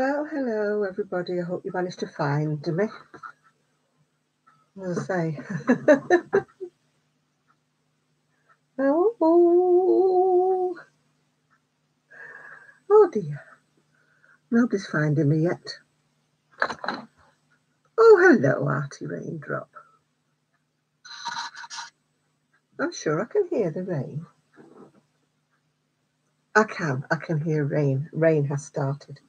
Well, hello everybody. I hope you managed to find me. As I say. Oh dear. Nobody's finding me yet. Oh, hello, Artie Raindrop. I'm sure I can hear the rain. I can hear rain. Rain has started.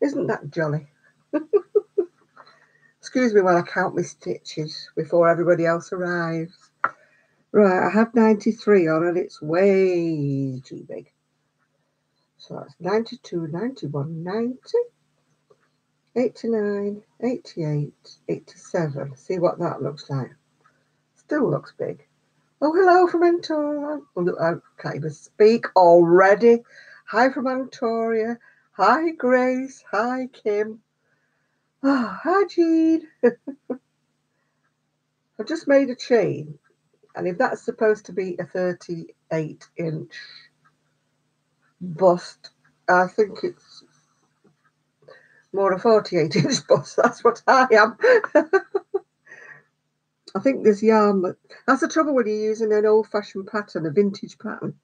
Isn't that jolly? Excuse me while I count my stitches before everybody else arrives. Right, I have 93 on and it's way too big. So that's 92, 91, 90, 89, 88, 87. See what that looks like. Still looks big. Oh, hello from Antoria. I can't even speak already. Hi from Antoria. Hi, Grace. Hi, Kim. Oh, hi, Jean. I've just made a chain. And if that's supposed to be a 38-inch bust, I think it's more a 48-inch bust. That's what I am. I think this yarn, but that's the trouble when you're using an old-fashioned pattern, a vintage pattern.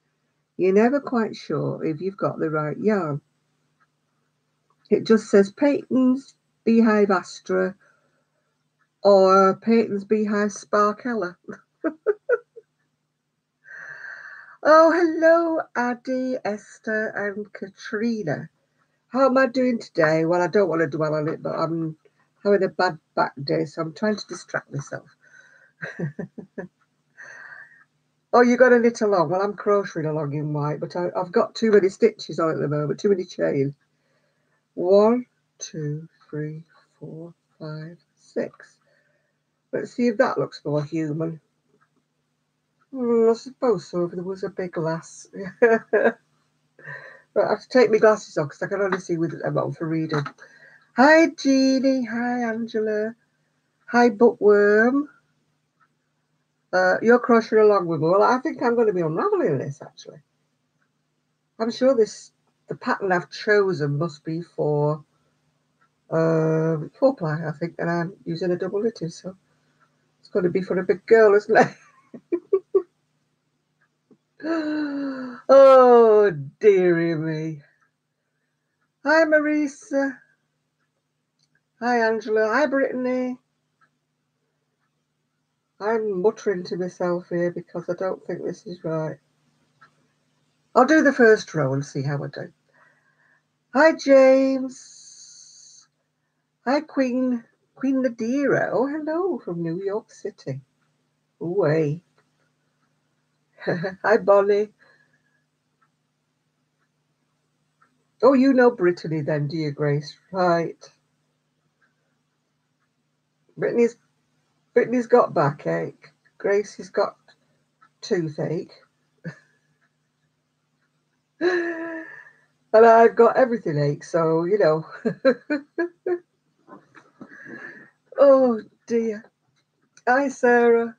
You're never quite sure if you've got the right yarn. It just says Peyton's Beehive Astra or Peyton's Beehive Sparkella. Oh, hello, Addie, Esther, and Katrina. How am I doing today? Well, I don't want to dwell on it, but I'm having a bad back day, so I'm trying to distract myself. Oh, you got to knit along. Well, I'm crocheting along in white, but I've got too many stitches on at the moment, too many chains. 1, 2, 3, 4, 5, 6. Let's see if that looks more human. I suppose so, if there was a big glass. Right, I have to take my glasses off because I can only see with them on for reading. Hi, Jeannie. Hi, Angela. Hi, Bookworm. You're crocheting along with me. Well, I think I'm going to be unraveling this, actually. I'm sure the pattern I've chosen must be for 4-ply, I think, and I'm using a double knitting, so it's going to be for a big girl, isn't it? Oh, dearie me. Hi, Marisa. Hi, Angela. Hi, Brittany. I'm muttering to myself here because I don't think this is right. I'll do the first row and see how I do. Hi, James. Hi, Queen Nadira. Oh, hello from New York City. Away. Hi, Bonnie. Oh, you know Brittany then, do you, Grace? Right. Brittany's got backache. Grace has got toothache. And I've got everything ache, so, you know. Oh, dear. Hi, Sarah.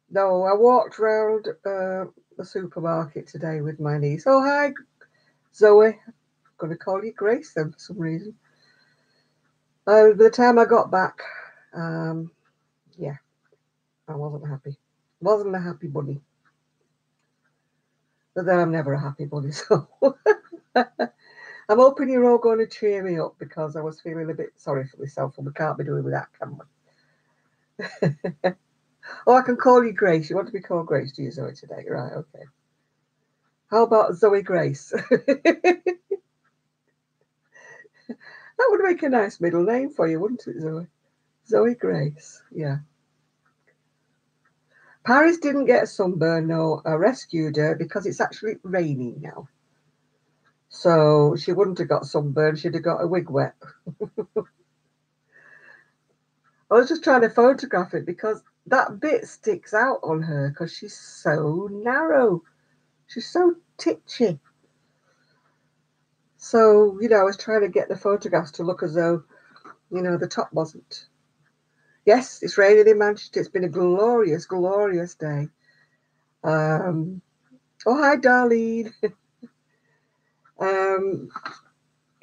No, I walked round the supermarket today with my niece. Oh, hi, Zoe. I'm going to call you Grace then for some reason. By the time I got back, yeah, I wasn't happy. Wasn't a happy bunny. But then I'm never a happy bunny, so I'm hoping you're all going to cheer me up because I was feeling a bit sorry for myself, and we can't be doing with that, can we? Oh, I can call you Grace. You want to be called Grace, do you, Zoe, today? Right, okay. How about Zoe Grace? That would make a nice middle name for you, wouldn't it, Zoe? Zoe Grace, yeah. Paris didn't get a sunburn, no. I rescued her because it's actually raining now. So she wouldn't have got sunburned. She'd have got a wig wet. I was just trying to photograph it because that bit sticks out on her because she's so narrow. She's so titchy. So, you know, I was trying to get the photographs to look as though, you know, the top wasn't. Yes, it's raining in Manchester. It's been a glorious, glorious day. Oh, hi, Darlene.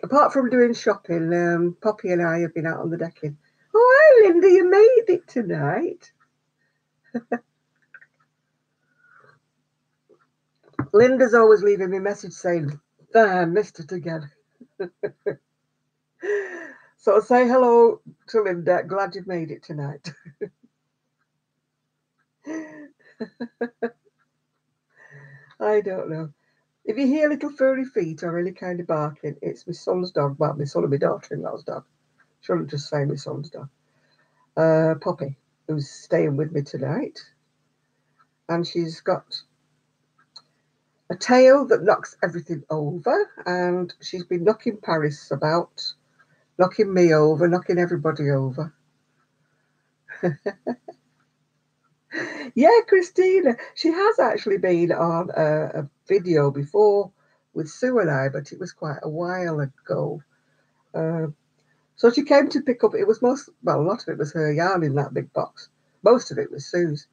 Apart from doing shopping, Poppy and I have been out on the decking. Oh, hi, Linda, you made it tonight. Linda's always leaving me a message saying, I missed it again. So say hello to Linda. Glad you've made it tonight. I don't know. If you hear little furry feet or any kind of barking, it's my son's dog. Well, my son and my daughter-in-law's dog. Shouldn't just say my son's dog. Poppy, who's staying with me tonight. And she's got a tail that knocks everything over. And she's been knocking Paris about, knocking me over, knocking everybody over. Yeah, Christina. She has actually been on a video before with Sue and I, but it was quite a while ago. So she came to pick up, it was a lot of it was her yarn in that big box. Most of it was Sue's.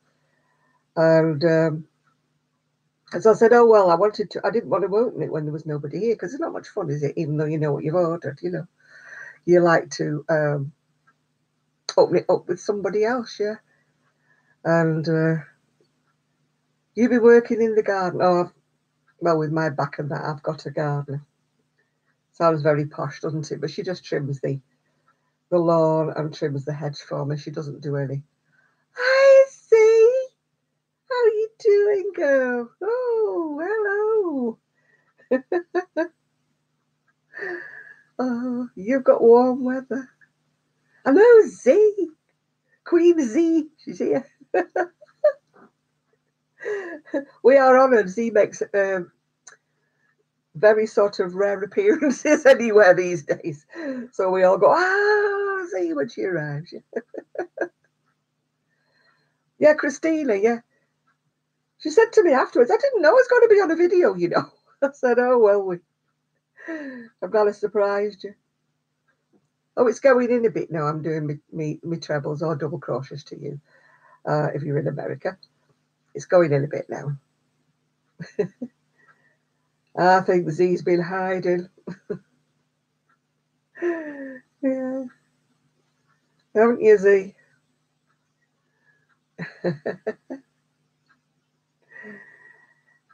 And as I said, oh, well, I didn't want to open it when there was nobody here because it's not much fun, is it? Even though you know what you've ordered, you like to open it up with somebody else, yeah. And you be working in the garden. Oh, well, with my back and that, I've got a gardener. Sounds very posh, doesn't it? But she just trims the lawn and trims the hedge for me. She doesn't do any. I see. How are you doing, girl? Oh, hello. Oh, you've got warm weather. I know, Z. Queen Z. She's here. We are honoured. Z makes very sort of rare appearances anywhere these days. So we all go, Z, when she arrives. Yeah, Christina, yeah. She said to me afterwards, I didn't know I was going to be on a video, I said, oh, well, I'm glad I surprised you. Oh, it's going in a bit now. I'm doing me trebles or double crochets to you if you're in America. It's going in a bit now. I think Z's been hiding. Yeah. Haven't you, Z?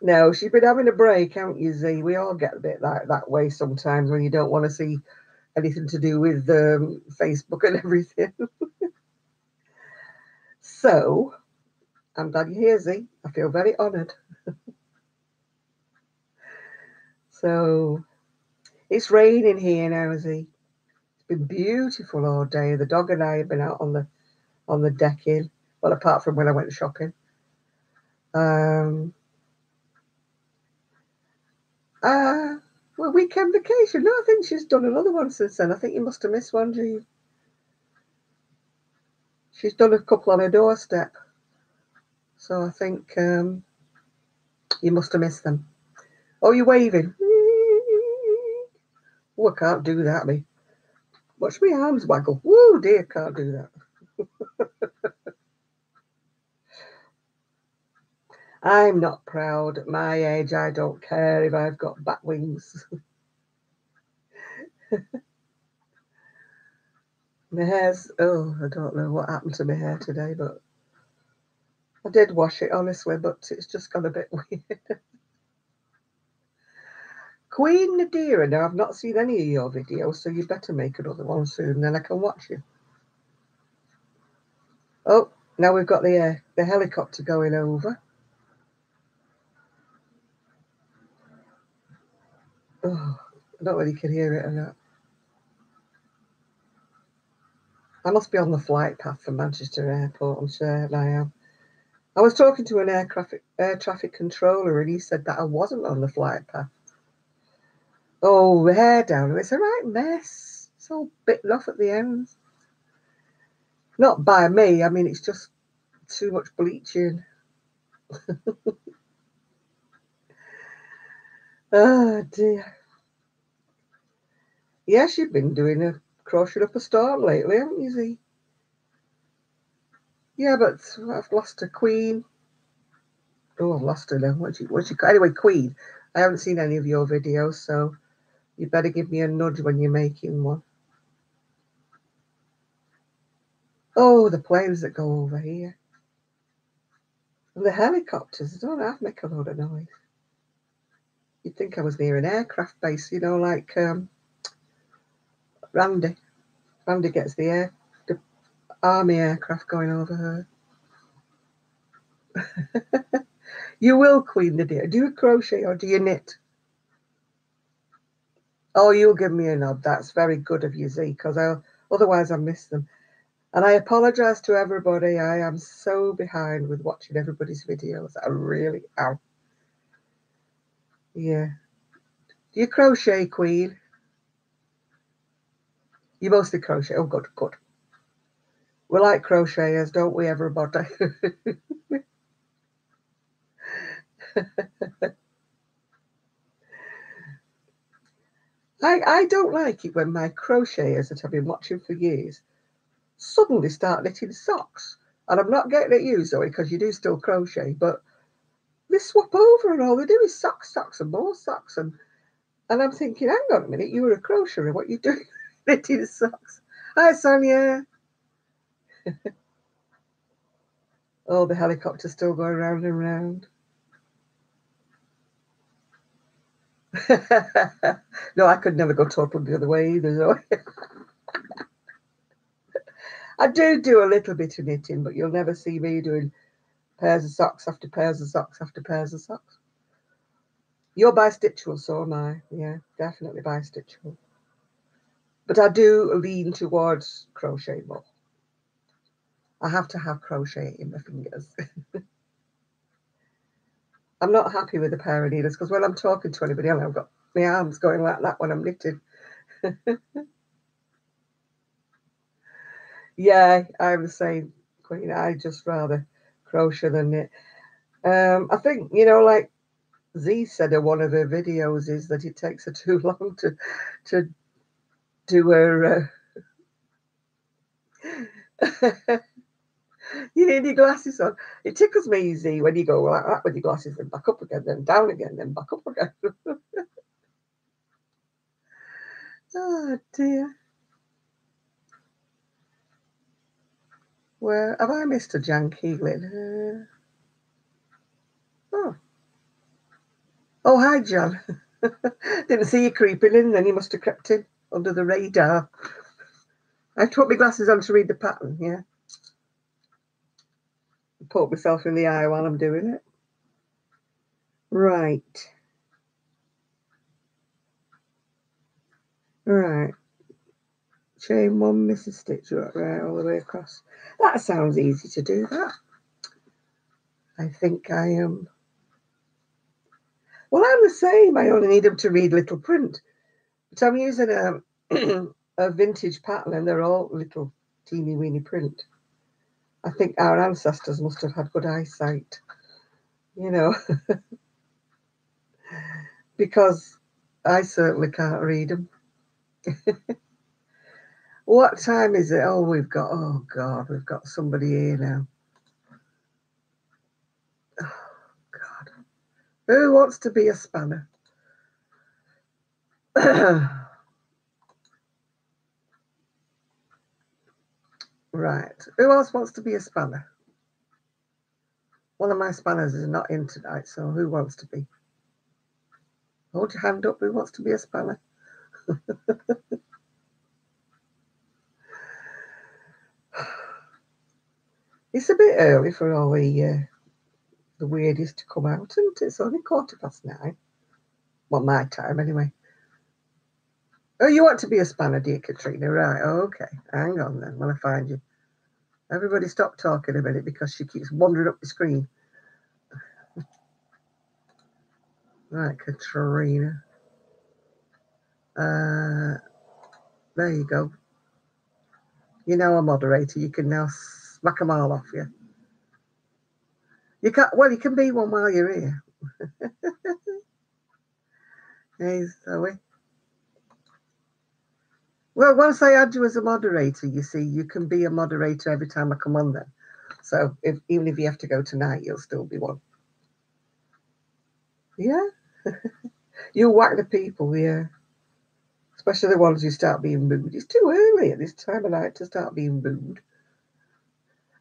No, she's been having a break, haven't you, Z? We all get a bit that way sometimes when you don't want to see anything to do with Facebook and everything. So, I'm glad you're here, Z. I feel very honoured. So, it's raining here now, Z. It's been beautiful all day. The dog and I have been out on the decking. Well, apart from when I went shopping. Well, weekend vacation. No, I think she's done another one since then. I think you must have missed one, G. She's done a couple on her doorstep. So I think you must have missed them. Oh, you're waving. Oh, I can't do that, me. Watch my arms waggle. Woo, dear, can't do that. I'm not proud. At my age, I don't care if I've got bat wings. My hair's, I don't know what happened to my hair today, but I did wash it, honestly, but it's just gone a bit weird. Queen Nadira, now I've not seen any of your videos, so you better make another one soon, then I can watch you. Oh, now we've got the helicopter going over. Oh, I don't know whether you can hear it or not. I must be on the flight path from Manchester Airport, I'm certain I am. I was talking to an air traffic controller and he said that I wasn't on the flight path. Oh, hair down. It's a right mess. It's all bitten off at the ends. Not by me. I mean, it's just too much bleaching. Oh, dear. Yes, you've been doing a crochet up a storm lately, haven't you, Z? Yeah, but I've lost a queen. Oh, I've lost her now. Anyway, Queen. I haven't seen any of your videos, so You better give me a nudge when you're making one. Oh, the planes that go over here. And the helicopters, they don't have to make a lot of noise. You'd think I was near an aircraft base, you know, like Randy. Randy gets the army aircraft going over her. You will, Queen the dear. Do you crochet or do you knit? Oh, you'll give me a nod. That's very good of you, Z, because otherwise I miss them. And I apologise to everybody. I am so behind with watching everybody's videos. I really am. Yeah. Do you crochet, Queen? You mostly crochet. Oh, good, good. We like crocheters, don't we, everybody? I don't like it when my crocheters that I've been watching for years suddenly start knitting socks. And I'm not getting at you, Zoe, because you do still crochet, but they swap over and all they do is socks, socks and more socks. And I'm thinking, hang on a minute, you were a crocheter. What are you doing knitting socks? Hi, Sonia. Oh, the helicopter's still going round and round. No, I could never go totally the other way either, Zoe. I do a little bit of knitting, but you'll never see me doing pairs of socks after pairs of socks after pairs of socks. You're bistitchal, so am I. Yeah, definitely bistitchal. But I do lean towards crochet more. I have to have crochet in my fingers. I'm not happy with a pair of needles because when I'm talking to anybody else, I've got my arms going like that when I'm knitting. Yeah, I'm the same, Queen. I just rather crochet than knit. I think, you know, like Z said in one of her videos, is that it takes her too long to do her. You need your glasses on. It tickles me, Z, when you go like that with your glasses and back up again, then down again, then back up again. Oh dear. Where have I missed a Jan Keeglin? Oh. Oh, hi, John. Didn't see you creeping in, then you must have crept in under the radar. I put my glasses on to read the pattern, yeah. Poke myself in the eye while I'm doing it. Right. Right. Chain one, miss a stitch right all the way across. That sounds easy to do, that. I think I am. Well, I'm the same. I only need them to read little print. But I'm using a vintage pattern and they're all little teeny weeny print. I think our ancestors must have had good eyesight, you know, because I certainly can't read them. What time is it? Oh, oh God, we've got somebody here now. Oh, God. Who wants to be a spanner? Right. Who else wants to be a spanner? One of my spanners is not in tonight, so who wants to be? Hold your hand up. Who wants to be a spanner? It's a bit early for all the weirdest to come out, and it's only 9:15. Well, my time anyway. Oh, you want to be a spanner, dear Katrina? Right. Oh, okay. Hang on then. When I find you. Everybody stop talking a minute because she keeps wandering up the screen. Right, Katrina. There you go. You're now a moderator. You can now smack them all off you. You can't. Well, you can be one while you're here. Hey, Zoe. Well, once I add you as a moderator, you see, you can be a moderator every time I come on then. So even if you have to go tonight, you'll still be one. Yeah. You whack the people, yeah. especially the ones who start being rude. It's too early at this time of night to start being rude.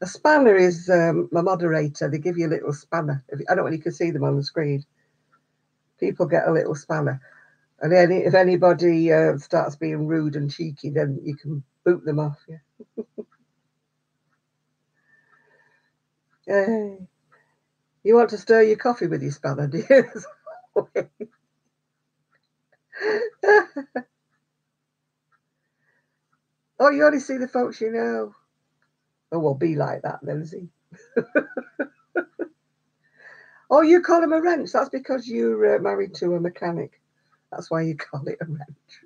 A spanner is my moderator. They give you a little spanner. I don't know if you can see them on the screen. People get a little spanner. And if anybody starts being rude and cheeky, then you can boot them off. Yeah. You want to stir your coffee with your spanner, do you? Oh, you only see the folks you know. Oh, well, be like that then, see. Oh, you call him a wrench. That's because you're married to a mechanic. That's why you call it a wrench.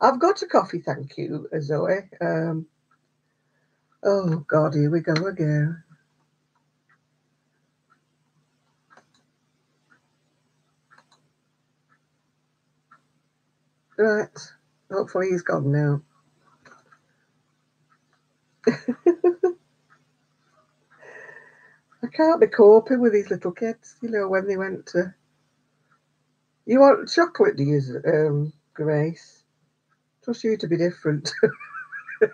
I've got a coffee, thank you, Zoe. Oh, God, here we go again. Right. Hopefully he's gone now. I can't be coping with these little kids, when they went to... You want chocolate, do you, Grace? Trust you to be different. No,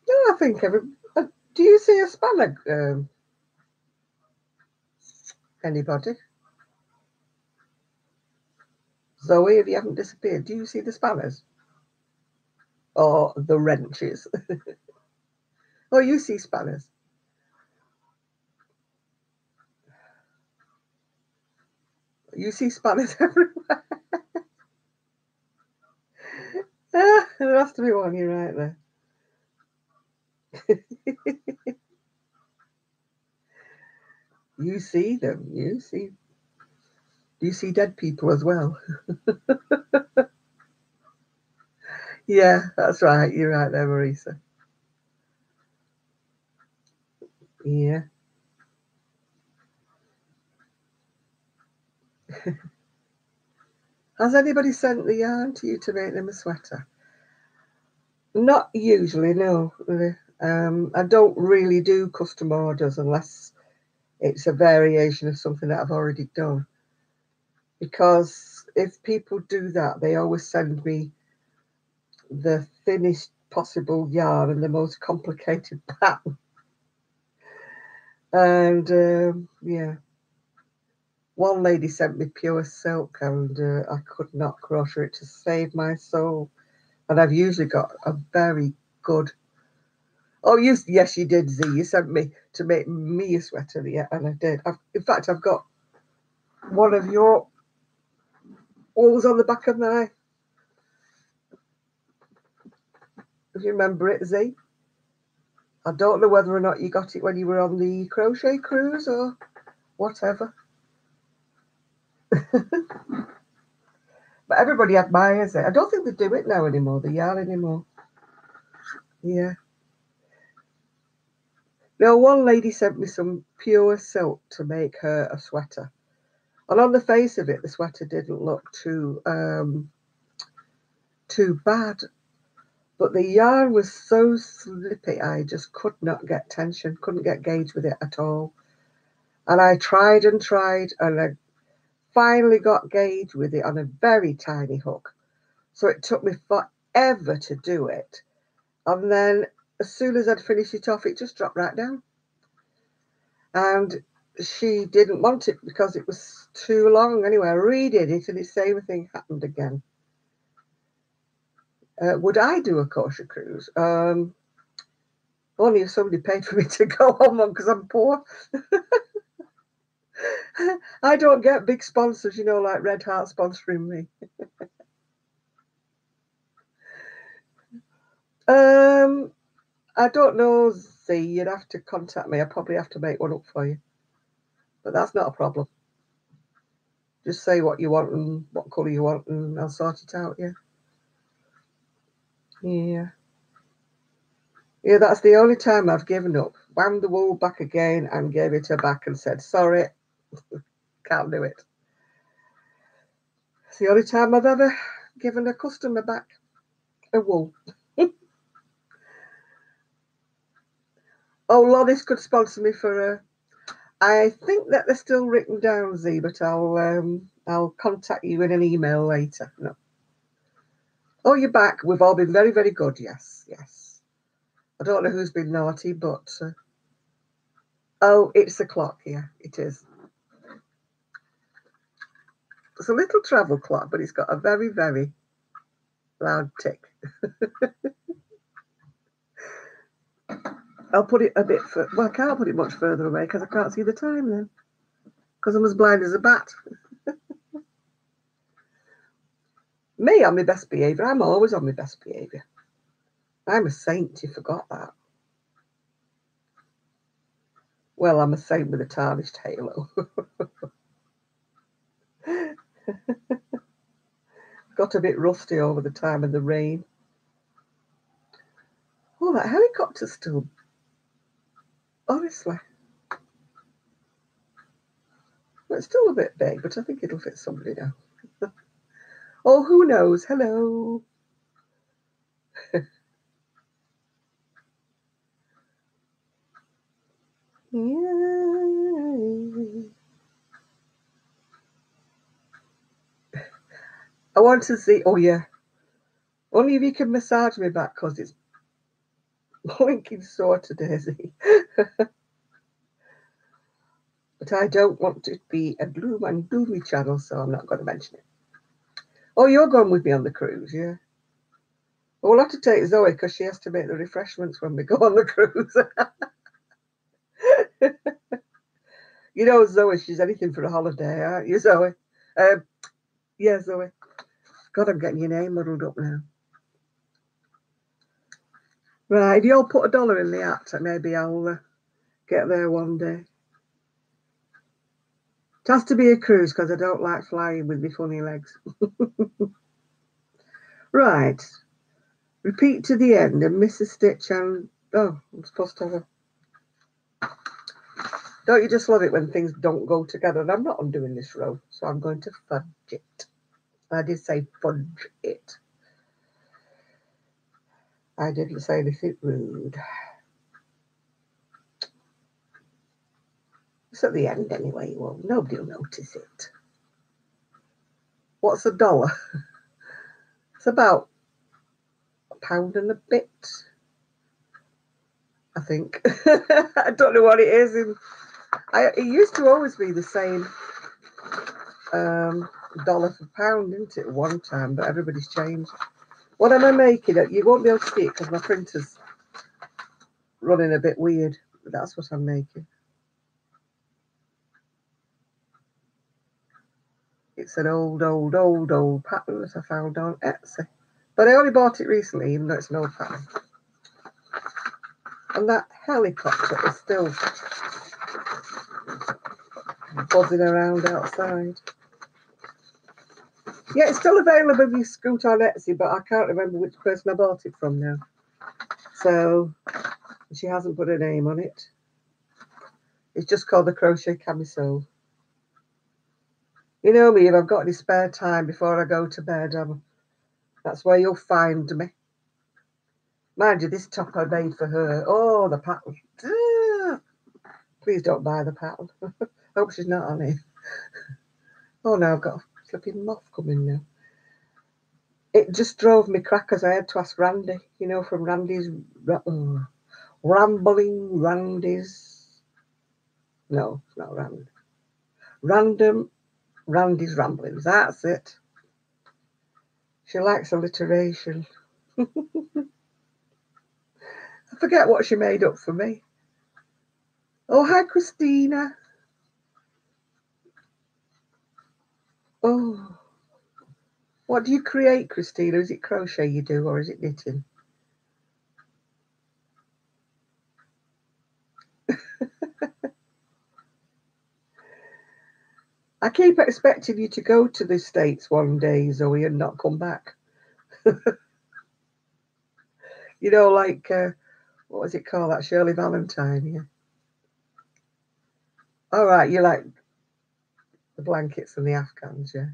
I think do you see a spanner, anybody? Zoe, if you haven't disappeared, do you see the spanners? Or the wrenches? Oh, you see spanners. You see spanners everywhere. There has to be one, you're right there. You see them. Do you see dead people as well? Yeah, that's right. You're right there, Marisa. Yeah. Has anybody sent the yarn to you to make them a sweater? Not usually, no. I don't really do custom orders unless it's a variation of something that I've already done. Because if people do that, they always send me the thinnest possible yarn and the most complicated pattern. And yeah, one lady sent me pure silk, and I could not crochet it to save my soul. And I've usually got a very good... Oh, yes, you did, Z. You sent me to make me a sweater, yeah, and I did. In fact, I've got one of your walls on the back of my... If you remember it, Z. I don't know whether or not you got it when you were on the crochet cruise or whatever. But everybody admires it. I don't think they do it now anymore, the yarn anymore. Yeah. Now, one lady sent me some pure silk to make her a sweater. And on the face of it, the sweater didn't look too bad. But the yarn was so slippy, I just could not get tension, couldn't get gauge with it at all. And I tried and tried, and I finally got gauge with it on a very tiny hook. So it took me forever to do it. And then as soon as I'd finished it off, it just dropped right down. And she didn't want it because it was too long. Anyway, I redid it, and the same thing happened again. Would I do a kosher cruise? Only if somebody paid for me to go on one, because I'm poor. I don't get big sponsors, like Red Heart sponsoring me. I don't know, Z. You'd have to contact me. I'd probably have to make one up for you. But that's not a problem. Just say what you want and what colour you want, and I'll sort it out, yeah. Yeah. Yeah, that's the only time I've given up. Wound the wool back again and gave it her back and said, sorry, can't do it. It's the only time I've ever given a customer back a wool. Oh, Lonis could sponsor me for I think that they're still written down, Z, but I'll contact you in an email later. No. Oh, you're back. We've all been very, very good. Yes, yes. I don't know who's been naughty, but oh, it's a clock. Yeah, it is. It's a little travel clock, but it's got a very, very loud tick. I'll put it a bit well, I can't put it much further away because I can't see the time then. Because I'm as blind as a bat. Me on my best behaviour. I'm always on my best behaviour. I'm a saint, you forgot that. Well, I'm a saint with a tarnished halo. Got a bit rusty over the time of the rain. Oh, that helicopter's still... Honestly. Well, it's still a bit big, but I think it'll fit somebody now. Oh, who knows? Hello. I want to see... Oh, yeah. Only if you can massage me back, because it's blinking sore to Daisy. But I don't want it to be a gloom and gloomy channel, so I'm not going to mention it. Oh, you're going with me on the cruise, yeah? Well, we'll have to take Zoe because she has to make the refreshments when we go on the cruise. You know, Zoe, she's anything for a holiday, aren't you, Zoe? Yeah, Zoe. God, I'm getting your name muddled up now. Right, if you'll put $1 in the hat, maybe I'll get there one day. It has to be a cruise because I don't like flying with my funny legs. Right. Repeat to the end and miss a stitch and... Oh, I'm supposed to have a... Don't you just love it when things don't go together? And I'm not undoing this row, so I'm going to fudge it. I did say fudge it. I didn't say anything rude. It's at the end anyway. Well, nobody will notice it. What's $1? It's about £1 and a bit, I think. I don't know what it is. It used to always be the same dollar for pound, didn't it, one time? But everybody's changed. What am I making? You won't be able to see it because my printer's running a bit weird. But that's what I'm making. It's an old pattern that I found on Etsy. But I only bought it recently, even though it's an old pattern. And that helicopter is still buzzing around outside. Yeah, it's still available if you scoot on Etsy, but I can't remember which person I bought it from now. So she hasn't put a name on it. It's just called the Crochet Camisole. You know me, if I've got any spare time before I go to bed, that's where you'll find me. Mind you, this top I made for her. Oh, the pattern. Please don't buy the pattern. Hope she's not on it. Oh, no, I've got a flipping moth coming now. It just drove me crackers. I had to ask Randy, you know, from Randy's... Rambling Randy's... No, it's not Randy. Random Randy's Ramblings. That's it. She likes alliteration. I forget what she made up for me. Oh, hi, Christina. Oh, what do you create, Christina? Is it crochet you do, or is it knitting? I keep expecting you to go to the States one day, Zoe, and not come back. You know, like, what was it called? That Shirley Valentine, yeah. All right, you like the blankets and the Afghans, yeah.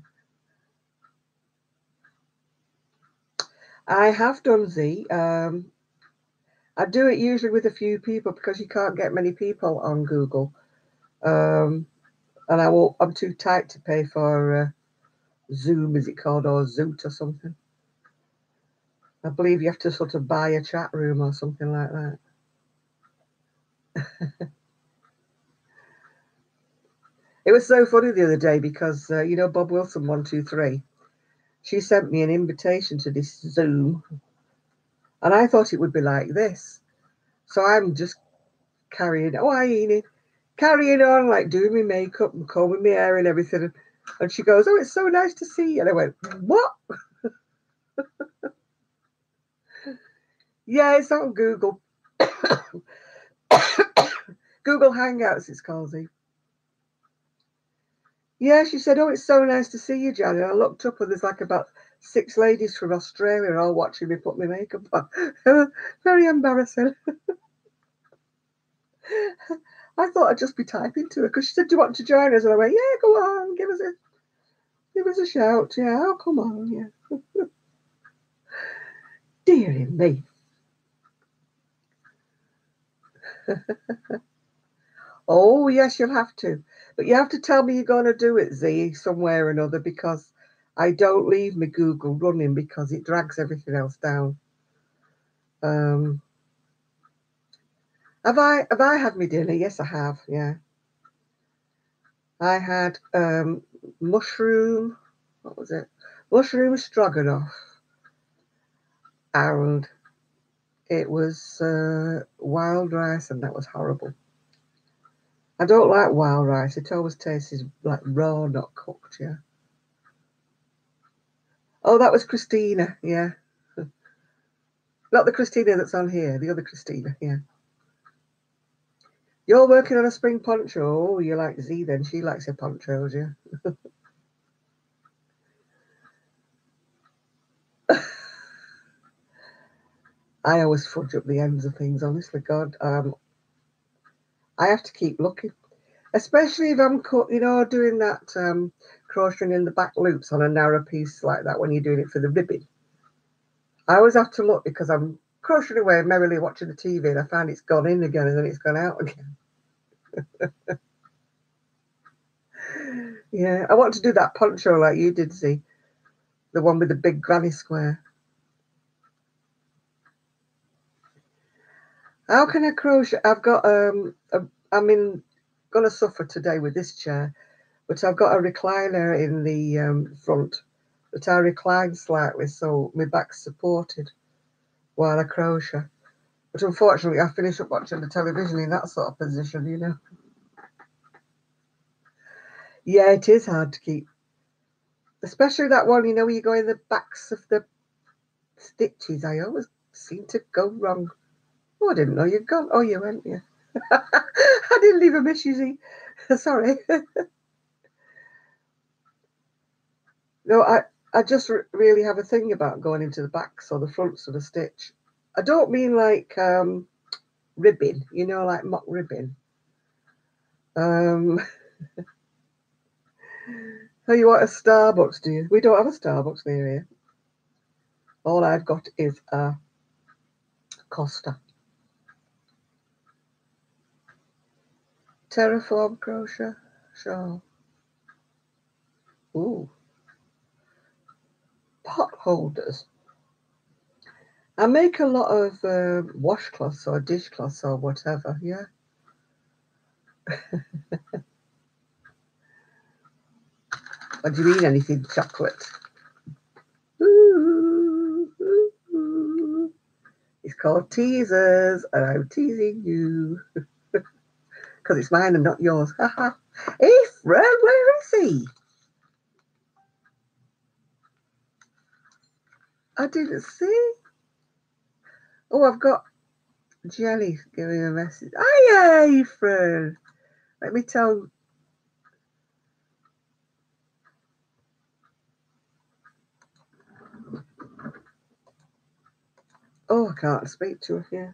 I have done Z. I do it usually with a few people because you can't get many people on Google. And I'm too tight to pay for Zoom, is it called, or Zoot or something. I believe you have to sort of buy a chat room or something like that. It was so funny the other day because, Bob Wilson 123, she sent me an invitation to this Zoom, and I thought it would be like this. So I'm just carrying on, like doing my makeup and combing my hair and everything. And she goes, "Oh, it's so nice to see you." And I went, "What?" Yeah, it's on Google. Google Hangouts, it's called. Yeah, she said, "Oh, it's so nice to see you, Janet." I looked up and there's like about 6 ladies from Australia all watching me put my makeup on. Very embarrassing. I thought I'd just be typing to her because she said, "Do you want to join us?" And I went, "Yeah, go on, give us a shout." Yeah, oh, come on, yeah. Dearie me. Oh, yes, you'll have to. But you have to tell me you're going to do it, Z, somewhere or another, because I don't leave my Google running because it drags everything else down. Um, have I had my dinner? Yes, I have. Yeah, I had mushroom. What was it? Mushroom stroganoff, and it was wild rice, and that was horrible. I don't like wild rice. It always tastes like raw, not cooked. Yeah. Oh, that was Christina. Yeah, not the Christina that's on here. The other Christina. Yeah. You're working on a spring poncho. Oh, you like Z then. She likes her ponchos. Yeah. I always fudge up the ends of things. Honestly, God, I have to keep looking, especially if I'm doing that crocheting in the back loops on a narrow piece like that when you're doing it for the ribbing. I always have to look because I'm crocheting away merrily watching the TV and I find it's gone in again and then it's gone out again. Yeah, I want to do that poncho like you did, see, the one with the big granny square. How can I crochet? I've got gonna suffer today with this chair, but I've got a recliner in the front that I recline slightly so my back's supported while I crochet. But unfortunately, I finish up watching the television in that sort of position. Yeah, it is hard to keep, especially that one, where you go in the backs of the stitches. I always seem to go wrong. Oh, I didn't know you'd gone. Oh, you went, yeah. I didn't leave a miss, you see. Sorry. No, I just really have a thing about going into the backs or the fronts of a stitch. I don't mean like ribbing, like mock ribbing. Um, oh, you want a Starbucks, do you? We don't have a Starbucks near here. All I've got is a Costa. Terraform crochet shawl. Ooh, pot holders. I make a lot of washcloths or dishcloths or whatever, yeah. What do you mean, anything chocolate? Ooh, ooh, ooh. It's called teasers, and I'm teasing you because it's mine and not yours. Hey, Fred, where is he? I didn't see. Oh, I've got Jelly giving a message. Hiya, Fred. Let me tell. Oh, I can't speak to her. Yeah.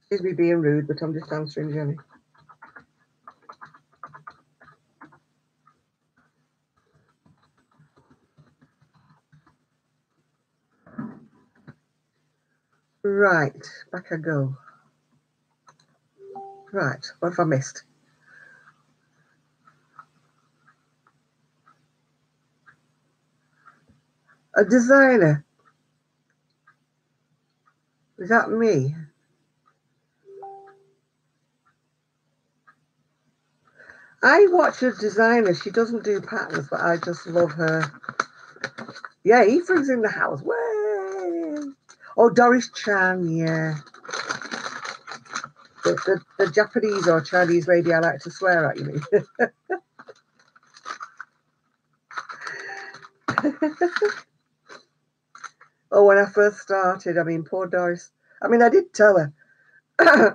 Excuse me being rude, but I'm just answering Jenny. Right, back I go. Right, what have I missed? A designer. Is that me? I watch a designer. She doesn't do patterns, but I just love her. Yeah, Ephraim's in the house. Way! Oh, Doris Chan, yeah. The Japanese or Chinese lady I like to swear at, you mean? Oh, when I first started, I mean, poor Doris. I mean, I did tell her,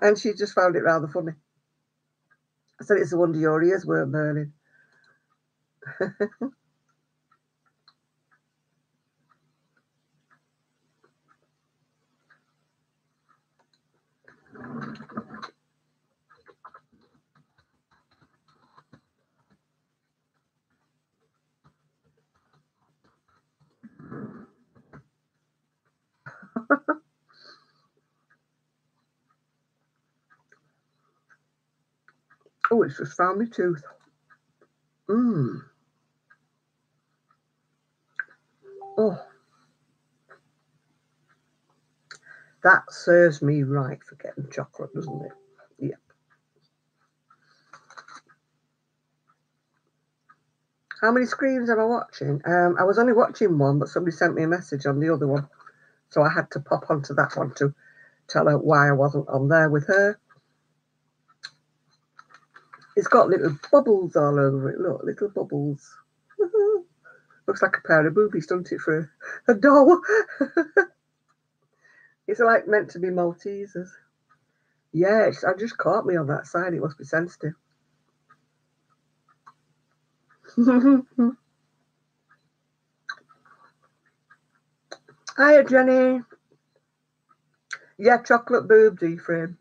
and she just found it rather funny. I said, it's a wonder your ears weren't burning. Oh, it's just found my tooth. Mmm. Oh, that serves me right for getting chocolate, doesn't it? Yeah. How many screens am I watching? I was only watching one, but somebody sent me a message on the other one. So I had to pop onto that one to tell her why I wasn't on there with her. It's got little bubbles all over it. Look, little bubbles. Looks like a pair of boobies, doesn't it, for a doll? It's like meant to be Maltesers. Yeah, I just caught me on that side. It must be sensitive. Hiya, Jenny. Yeah, chocolate boobs, Ephraim.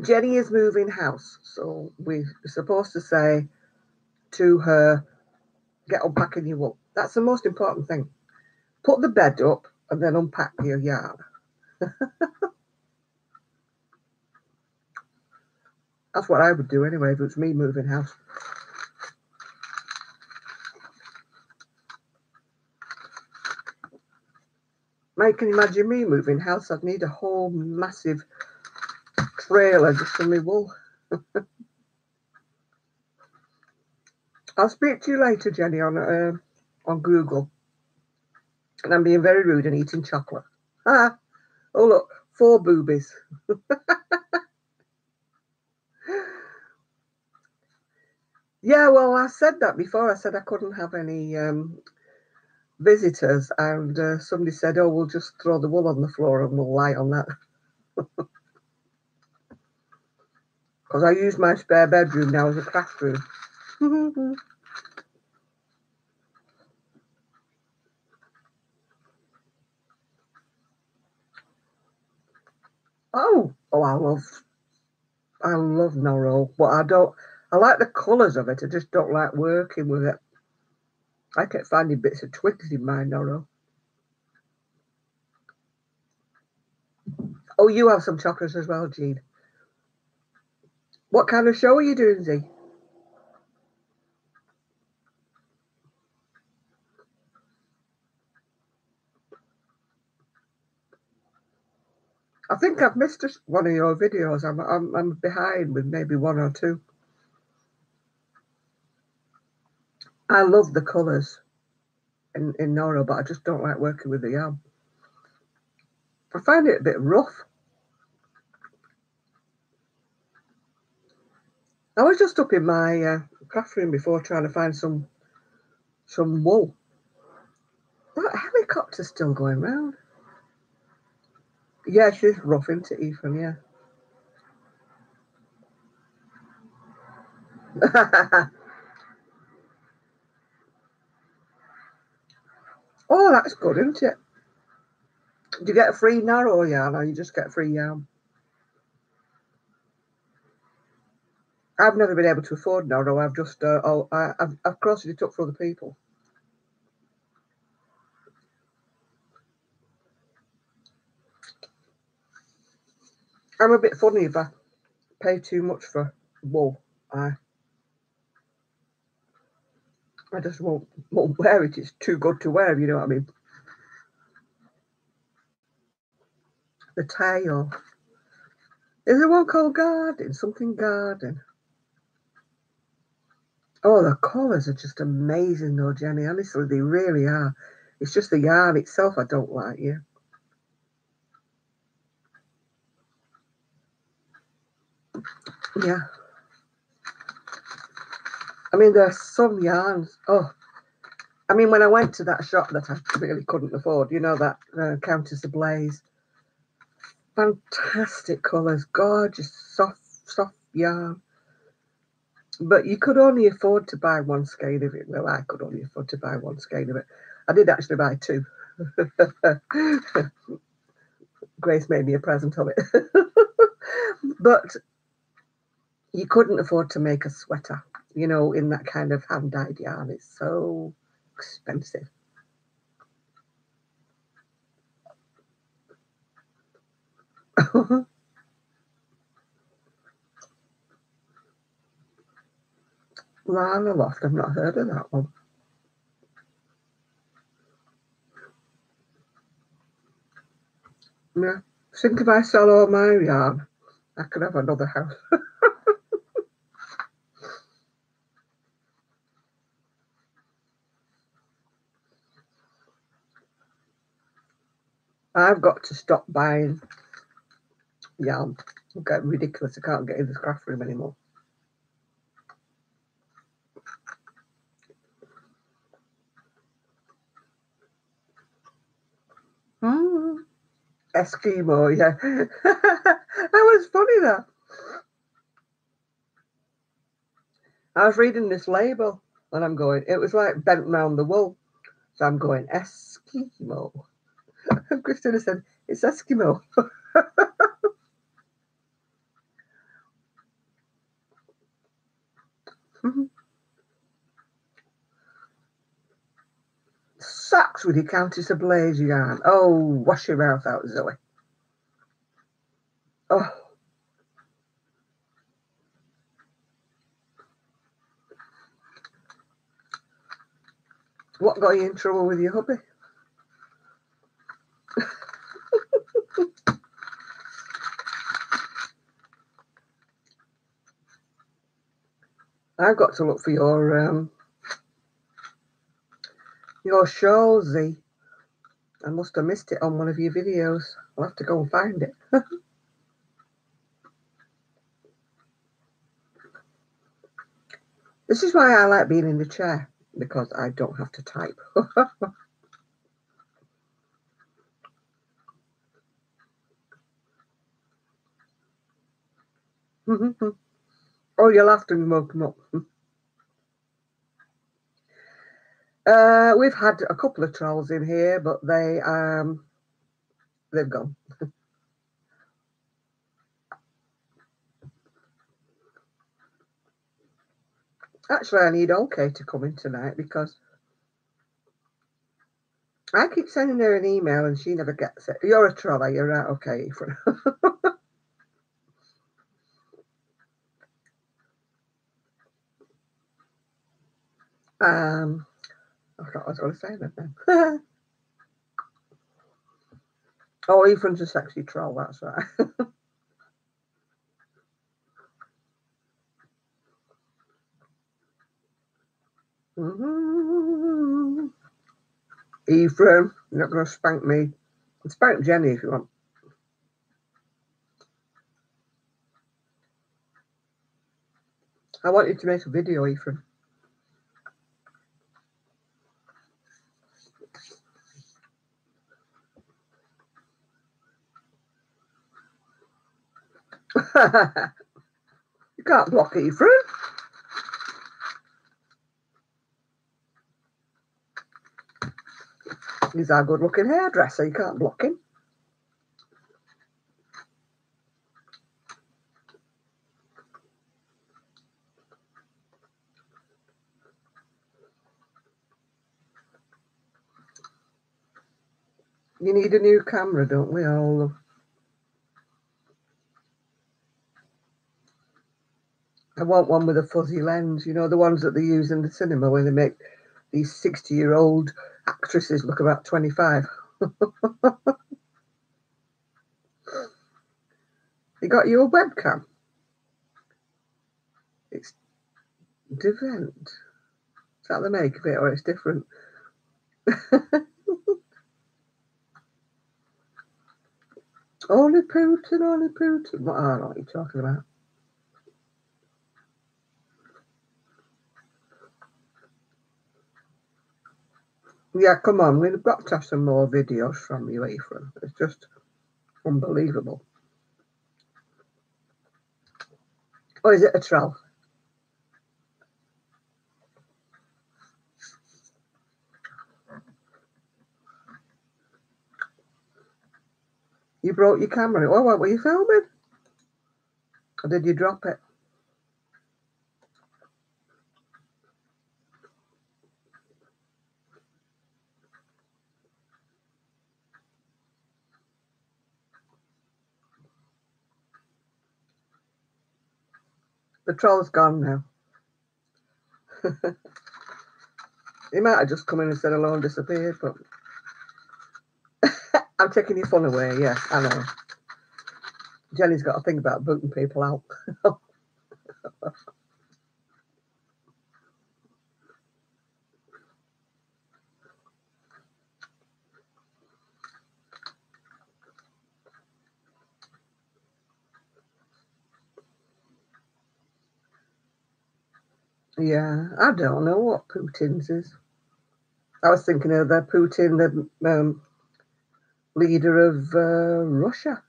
Jenny is moving house, so we're supposed to say to her, get unpacking your wool. That's the most important thing. Put the bed up and then unpack your yarn. That's what I would do anyway if it was me moving house. Now you can imagine me moving house. I'd need a whole massive trailer just for me wool. I'll speak to you later, Jenny, on Google. And I'm being very rude and eating chocolate. Ah, oh look, 4 boobies. Yeah, well, I said that before. I said I couldn't have any visitors, and somebody said, "Oh, we'll just throw the wool on the floor and we'll lie on that." Because I use my spare bedroom now as a craft room. Oh, I love Noro, but I like the colours of it. I just don't like working with it. I kept finding bits of twigs in my Noro. Oh, you have some chocolates as well, Jean. What kind of show are you doing, Z? I think I've missed one of your videos. I'm behind with maybe 1 or 2. I love the colours in Noro, but I just don't like working with the yarn. I find it a bit rough. I was just up in my craft room before trying to find some wool. That helicopter's still going round. Yeah, she's rough, isn't it, Ethan? Yeah. Oh, that's good, isn't it? Do you get a free narrow yarn or you just get free yarn? I've never been able to afford Noro. I've just, I've crossed it up for other people. I'm a bit funny if I pay too much for wool. I just won't wear it. It's too good to wear, you know what I mean? The tail. Is there one called Garden? Something Garden. Oh, the colours are just amazing though, Jenny. Honestly, they really are. It's just the yarn itself I don't like, yeah. Yeah. I mean, there's some yarns. Oh, I mean, when I went to that shop that I really couldn't afford, you know, that Countess Ablaze. Fantastic colours, gorgeous, soft yarn. But you could only afford to buy one skein of it. Well, I could only afford to buy one skein of it. I did actually buy two. Grace made me a present of it. But you couldn't afford to make a sweater, you know, in that kind of hand-dyed yarn. It's so expensive. Lana Loft, I've not heard of that one. Yeah. I think if I sell all my yarn, I could have another house. I've got to stop buying yarn. It's getting ridiculous. I can't get in this craft room anymore. Eskimo, yeah. That was funny, that. I was reading this label and I'm going, it was like bent round the wool. So I'm going, Eskimo. And Christina said, it's Eskimo. Socks with your Countess Ablaze yarn. Oh, wash your mouth out, Zoe. Oh. What got you in trouble with your hubby? I've got to look for your shawl, Z. I must have missed it on one of your videos. I'll have to go and find it. This is why I like being in the chair, because I don't have to type. Oh, you'll have to mug them up. We've had a couple of trolls in here, but they've gone. Actually, I need OK to come in tonight because I keep sending her an email and she never gets it. You're a troll, you're right, OK. I thought I was going to say that then. Oh, Ephraim's a sexy troll, that's right. Ephraim, you're not going to spank me. Spank Jenny if you want. I want you to make a video, Ephraim. You can't block Ephraim. He's our good-looking hairdresser. You can't block him. You need a new camera, don't we all? I want one with a fuzzy lens. You know, the ones that they use in the cinema where they make these 60-year-old actresses look about 25. You got your webcam? It's different. Is that the make of it, or it's different? Only Putin, only Putin. What, I don't know what you're talking about. Yeah, come on. We've got to have some more videos from you, Ephraim. It's just unbelievable. Or is it a troll? You broke your camera. Oh, what were you filming? Or did you drop it? The troll's gone now. He might have just come in and said hello and disappeared, but I'm taking your fun away. Yeah, I know. Jenny's got a thing about booting people out. Yeah, I don't know what Putin's is. I was thinking of the Putin, the leader of Russia.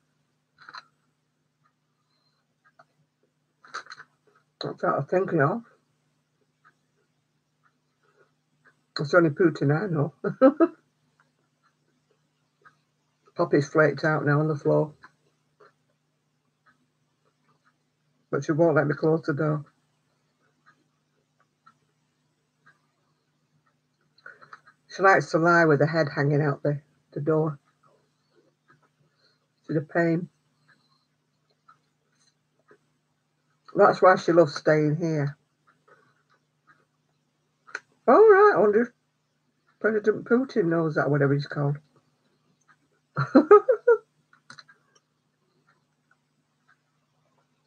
That's what I was thinking of. It's only Putin I know. Poppy's flaked out now on the floor. But she won't let me close the door. She likes to lie with her head hanging out the door. She's a pain. That's why she loves staying here. All right, I wonder if President Putin knows that, whatever he's called.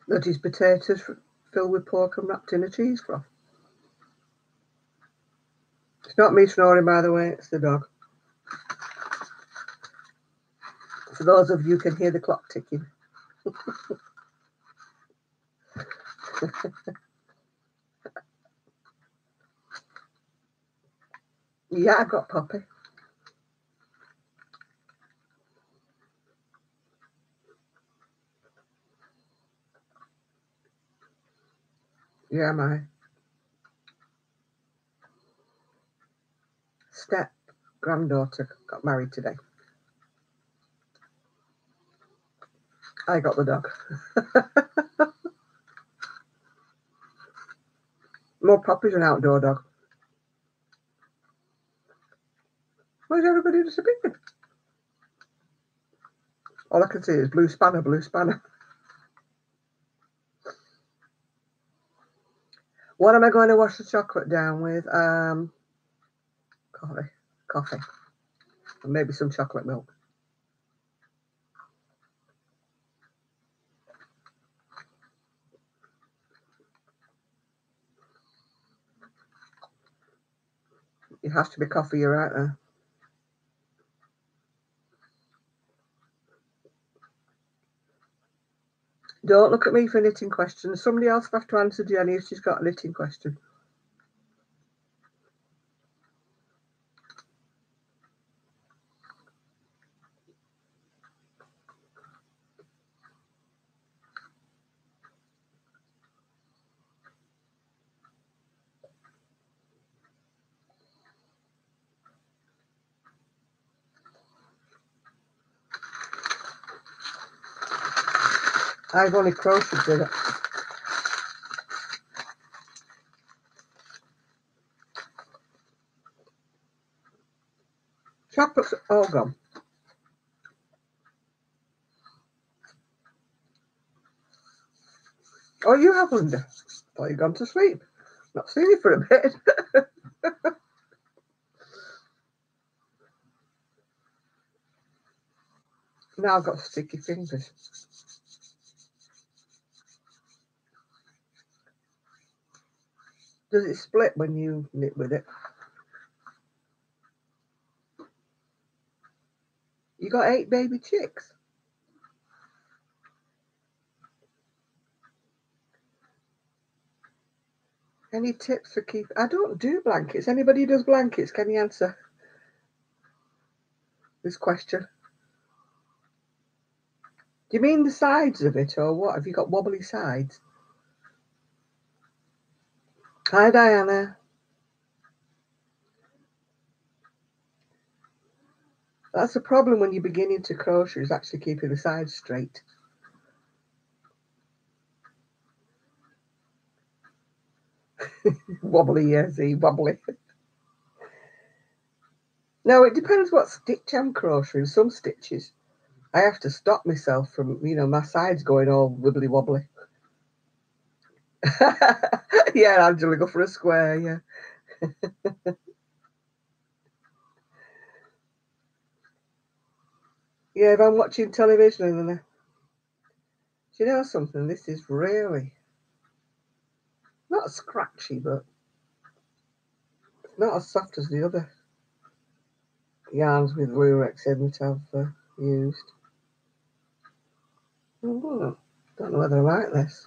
That his potatoes filled with pork and wrapped in a cheesecloth. It's not me snoring, by the way, it's the dog. For those of you who can hear the clock ticking. Yeah, I've got Poppy. Yeah, my step granddaughter got married today. I got the dog. More Poppy's an outdoor dog. Where's everybody disappeared? All I can see is blue spanner, blue spanner. What am I going to wash the chocolate down with? Coffee, and maybe some chocolate milk. It has to be coffee, you're right there. Don't look at me for knitting questions. Somebody else will have to answer Jenny if she's got a knitting question. I've only crocheted it. Chocolate's all gone. Oh, you haven't? Thought you'd gone to sleep. Not seen you for a bit. Now I've got sticky fingers. Does it split when you knit with it? You got 8 baby chicks? Any tips for keep? I don't do blankets. Anybody who does blankets, can you answer this question? Do you mean the sides of it or what? Have you got wobbly sides? Hi, Diana. That's the problem when you're beginning to crochet, is actually keeping the sides straight. Wobbly, yeah, see, wobbly. No, it depends what stitch I'm crocheting. Some stitches, I have to stop myself from, my sides going all wibbly wobbly. Yeah, Angela, go for a square, yeah. Yeah, if I'm watching television and then, do you know something? This is really not scratchy, but not as soft as the other yarns with lurex in that I've used. Oh, don't know whether I like this.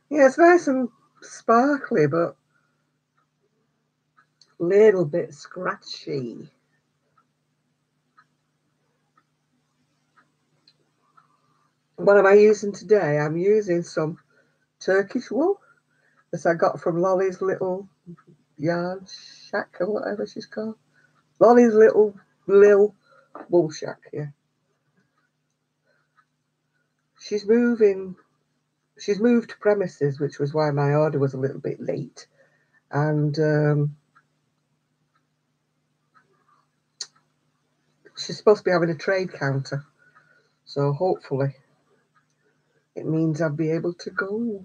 Yeah, it's nice and sparkly, but a little bit scratchy. What am I using today? I'm using some Turkish wool that I got from Lolly's Little Yarn Shack or whatever she's called. Lolly's Little Lil Wool Shack, yeah. She's moved premises, which was why my order was a little bit late. And she's supposed to be having a trade counter. So hopefully it means I'll be able to go.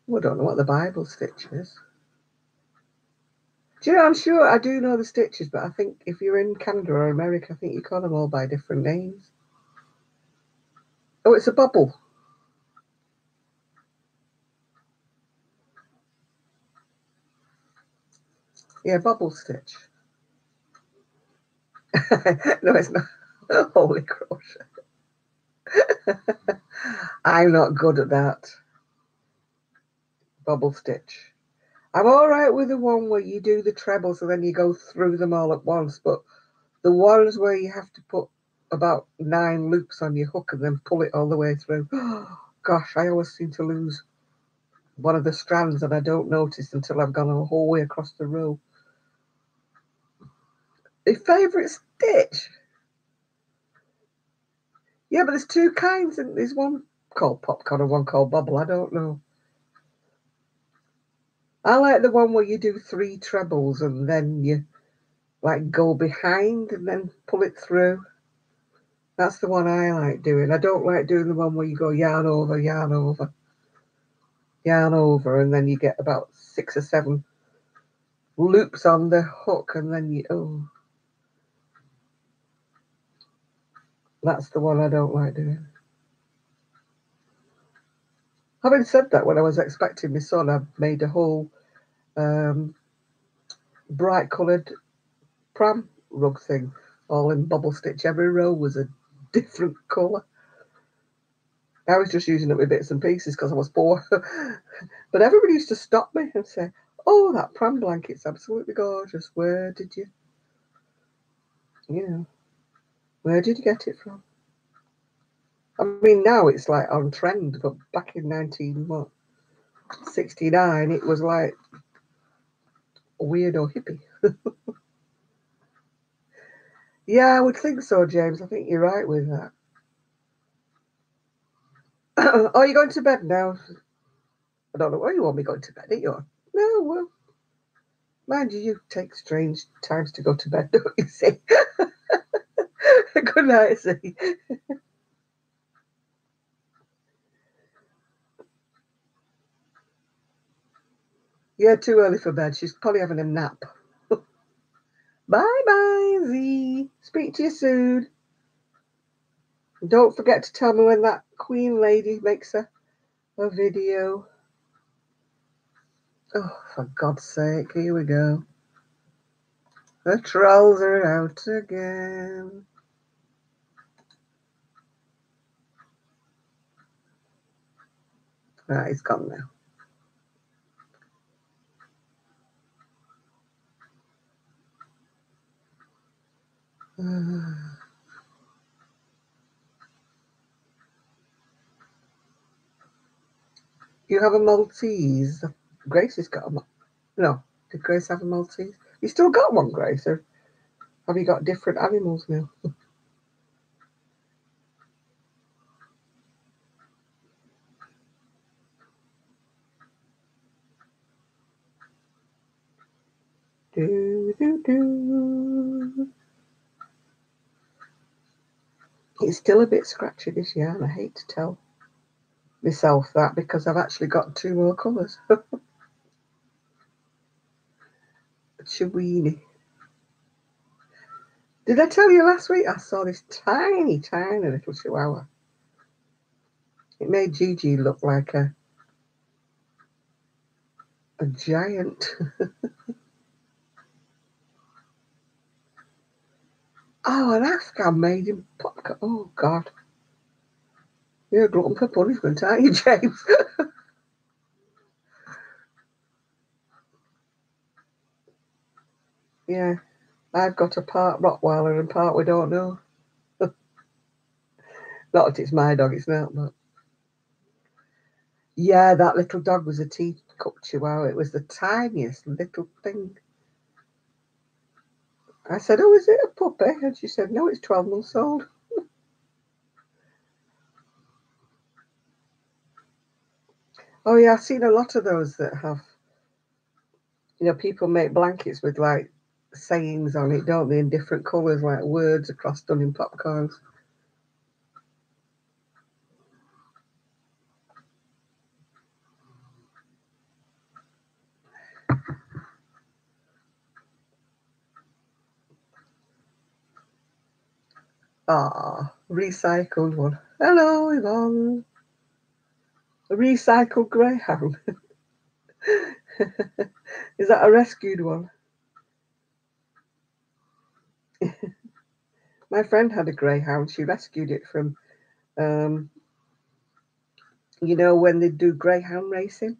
I don't know what the Bible stitch is. Do you know, I'm sure I do know the stitches, but I think if you're in Canada or America, I think you call them all by different names. Oh, it's a bubble. Yeah, bubble stitch. No, it's not. Holy crochet. I'm not good at that. Bubble stitch. I'm all right with the one where you do the trebles and then you go through them all at once, but the ones where you have to put about 9 loops on your hook and then pull it all the way through. Gosh, I always seem to lose one of the strands and I don't notice until I've gone a whole way across the row. My favourite stitch? Yeah, but there's 2 kinds, and there's one called popcorn and one called bubble. I don't know. I like the one where you do 3 trebles and then you like go behind and then pull it through. That's the one I like doing. I don't like doing the one where you go yarn over, yarn over, yarn over, and then you get about 6 or 7 loops on the hook, and then that's the one I don't like doing. Having said that, when I was expecting my son, I made a whole bright coloured pram rug thing, all in bubble stitch. Every row was a different colour. I was just using it with bits and pieces because I was poor. But everybody used to stop me and say, "Oh, that pram blanket's absolutely gorgeous. Where did you get it from?" I mean, now it's like on trend, but back in 1969, it was like a weirdo hippie. Yeah, I would think so, James. I think you're right with that. Oh, you're going to bed now? I don't know where you want me going to bed, are you? No, well, mind you, you take strange times to go to bed, don't you see? Good night, see. Yeah, too early for bed. She's probably having a nap. Bye-bye, Z. Speak to you soon. And don't forget to tell me when that Queen lady makes a video. Oh, for God's sake, here we go. The trolls are out again. Right, he's gone now. You have a Maltese. Grace has got a Maltese. No, did Grace have a Maltese? You still got one, Grace, or have you got different animals now? Do, do, do. It's still a bit scratchy this year, and I hate to tell myself that because I've actually got 2 more colours. Chiweenie. Did I tell you last week I saw this tiny, tiny little chihuahua? It made Gigi look like a giant. Oh, an Afghan made him pop. Oh, God. You're a glutton for punishment, aren't you, James? Yeah. I've got a part Rottweiler and part we don't know. Not that it's my dog, it's not, but. Yeah, that little dog was a teacup chihuahua. It was the tiniest little thing. I said, oh, is it a puppy? And she said, no, it's 12 months old. Oh, yeah, I've seen a lot of those that have, people make blankets with, like, sayings on it, don't they, in different colours, like words across done in popcorns. Ah, recycled one. Hello, Yvonne. A recycled greyhound. Is that a rescued one? My friend had a greyhound. She rescued it from, when they do greyhound racing.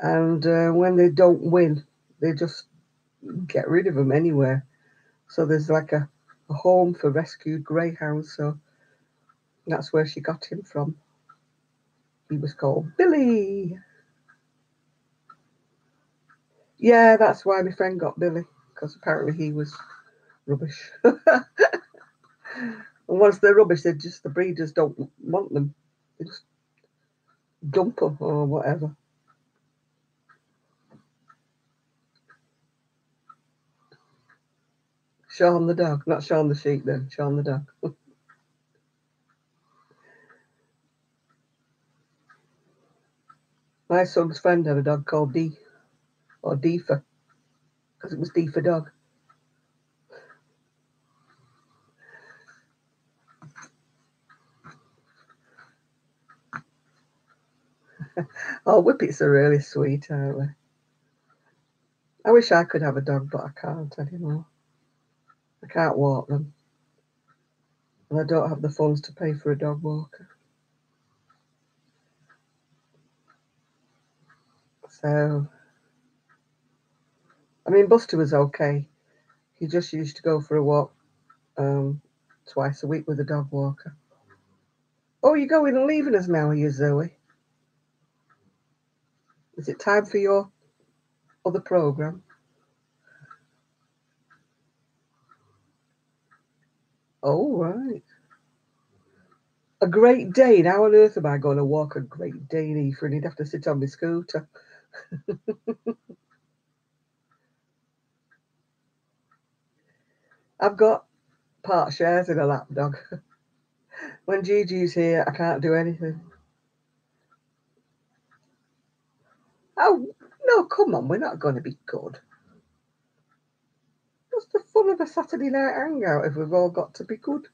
And when they don't win, they just get rid of them anywhere. So there's like a home for rescued greyhounds. So that's where she got him from. He was called Billy. Yeah, that's why my friend got Billy, because apparently he was rubbish. And once they're rubbish, the breeders don't want them. They just dump them or whatever. Sean the dog, not Sean the sheep then, Sean the dog. My son's friend had a dog called D, or Deefa, because it was D for dog. Oh, whippets are really sweet, aren't they? I wish I could have a dog, but I can't anymore. I can't walk them. And I don't have the funds to pay for a dog walker. So, I mean, Buster was okay. He just used to go for a walk twice a week with a dog walker. Oh, you're going and leaving us now, are you, Zoe? Is it time for your other programme? Oh, right. A Great Dane. How on earth am I going to walk a Great Dane, Ethan? He'd have to sit on my scooter. I've got part shares in a lapdog. When Gigi's here, I can't do anything. Oh, no, come on, we're not going to be good. What's the fun of a Saturday night hangout if we've all got to be good?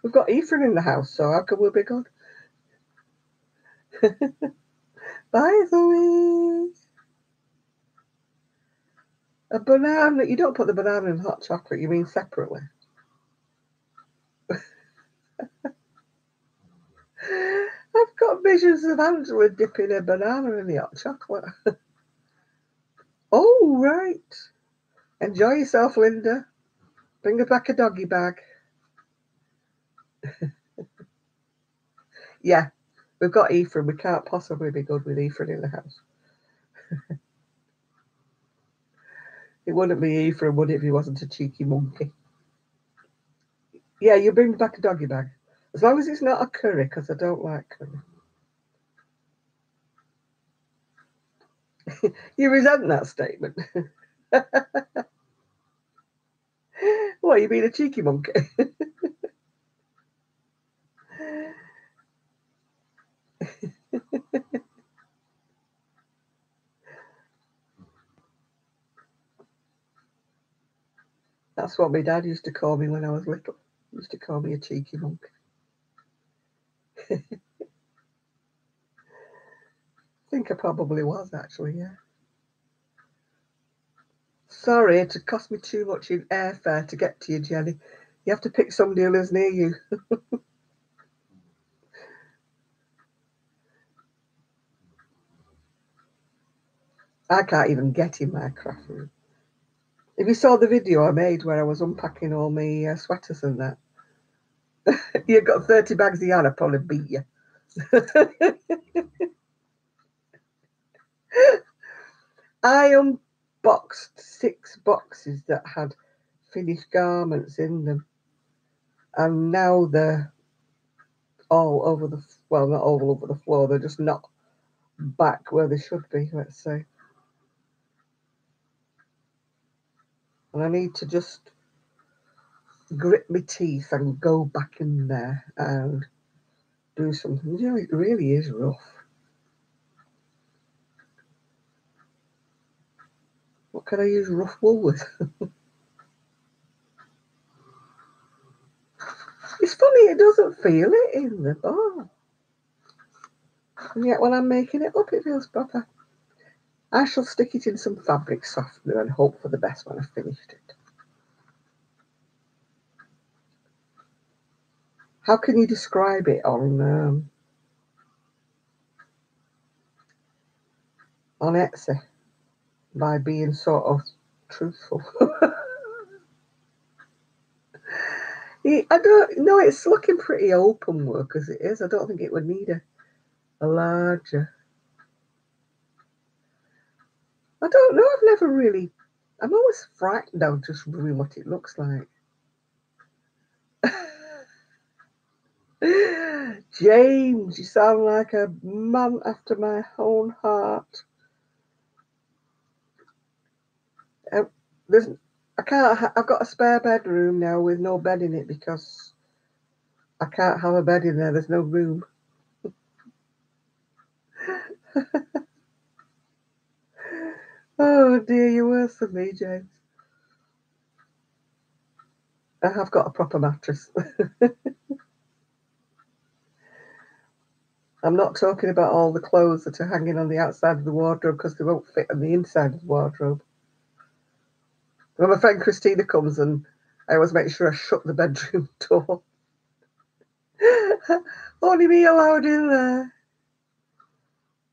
We've got Ethan in the house, so how can we be good? Bye, Zoe. A banana. You don't put the banana in hot chocolate, you mean separately? I've got visions of Angela dipping a banana in the hot chocolate. Oh, right. Enjoy yourself, Linda. Bring her back a doggy bag. Yeah, we've got Ephraim. We can't possibly be good with Ephraim in the house. It wouldn't be Ephraim, would it, if he wasn't a cheeky monkey? Yeah, you bring back a doggy bag. As long as it's not a curry, because I don't like curry. You resent that statement. What, you being a cheeky monkey? That's what my dad used to call me when I was little. He used to call me a cheeky monkey. I think I probably was, actually, yeah. Sorry, it had cost me too much in airfare to get to you, Jenny. You have to pick somebody who lives near you. I can't even get in my craft room. If you saw the video I made where I was unpacking all my sweaters and that, you've got 30 bags of yarn, I'd probably beat you. I unboxed 6 boxes that had finished garments in them, and now they're all over the, well, not all over the floor, they're just not back where they should be, let's say. And I need to just grit my teeth and go back in there and do something. You know, it really is rough. What can I use rough wool with? It's funny, it doesn't feel it in the bar. And yet when I'm making it up, it feels proper. I shall stick it in some fabric softener and hope for the best when I've finished it. How can you describe it on Etsy? By being sort of truthful. I don't know, it's looking pretty open work as it is. I don't think it would need a larger. I don't know, I've never really, I'm always frightened of just ruining what it looks like. James, you sound like a man after my own heart. There's, I've got a spare bedroom now with no bed in it because I can't have a bed in there. There's no room. Oh dear, you're worse than me, James. I have got a proper mattress. I'm not talking about all the clothes that are hanging on the outside of the wardrobe because they won't fit on the inside of the wardrobe. When my friend Christina comes, and I always make sure I shut the bedroom door. Only me allowed in there.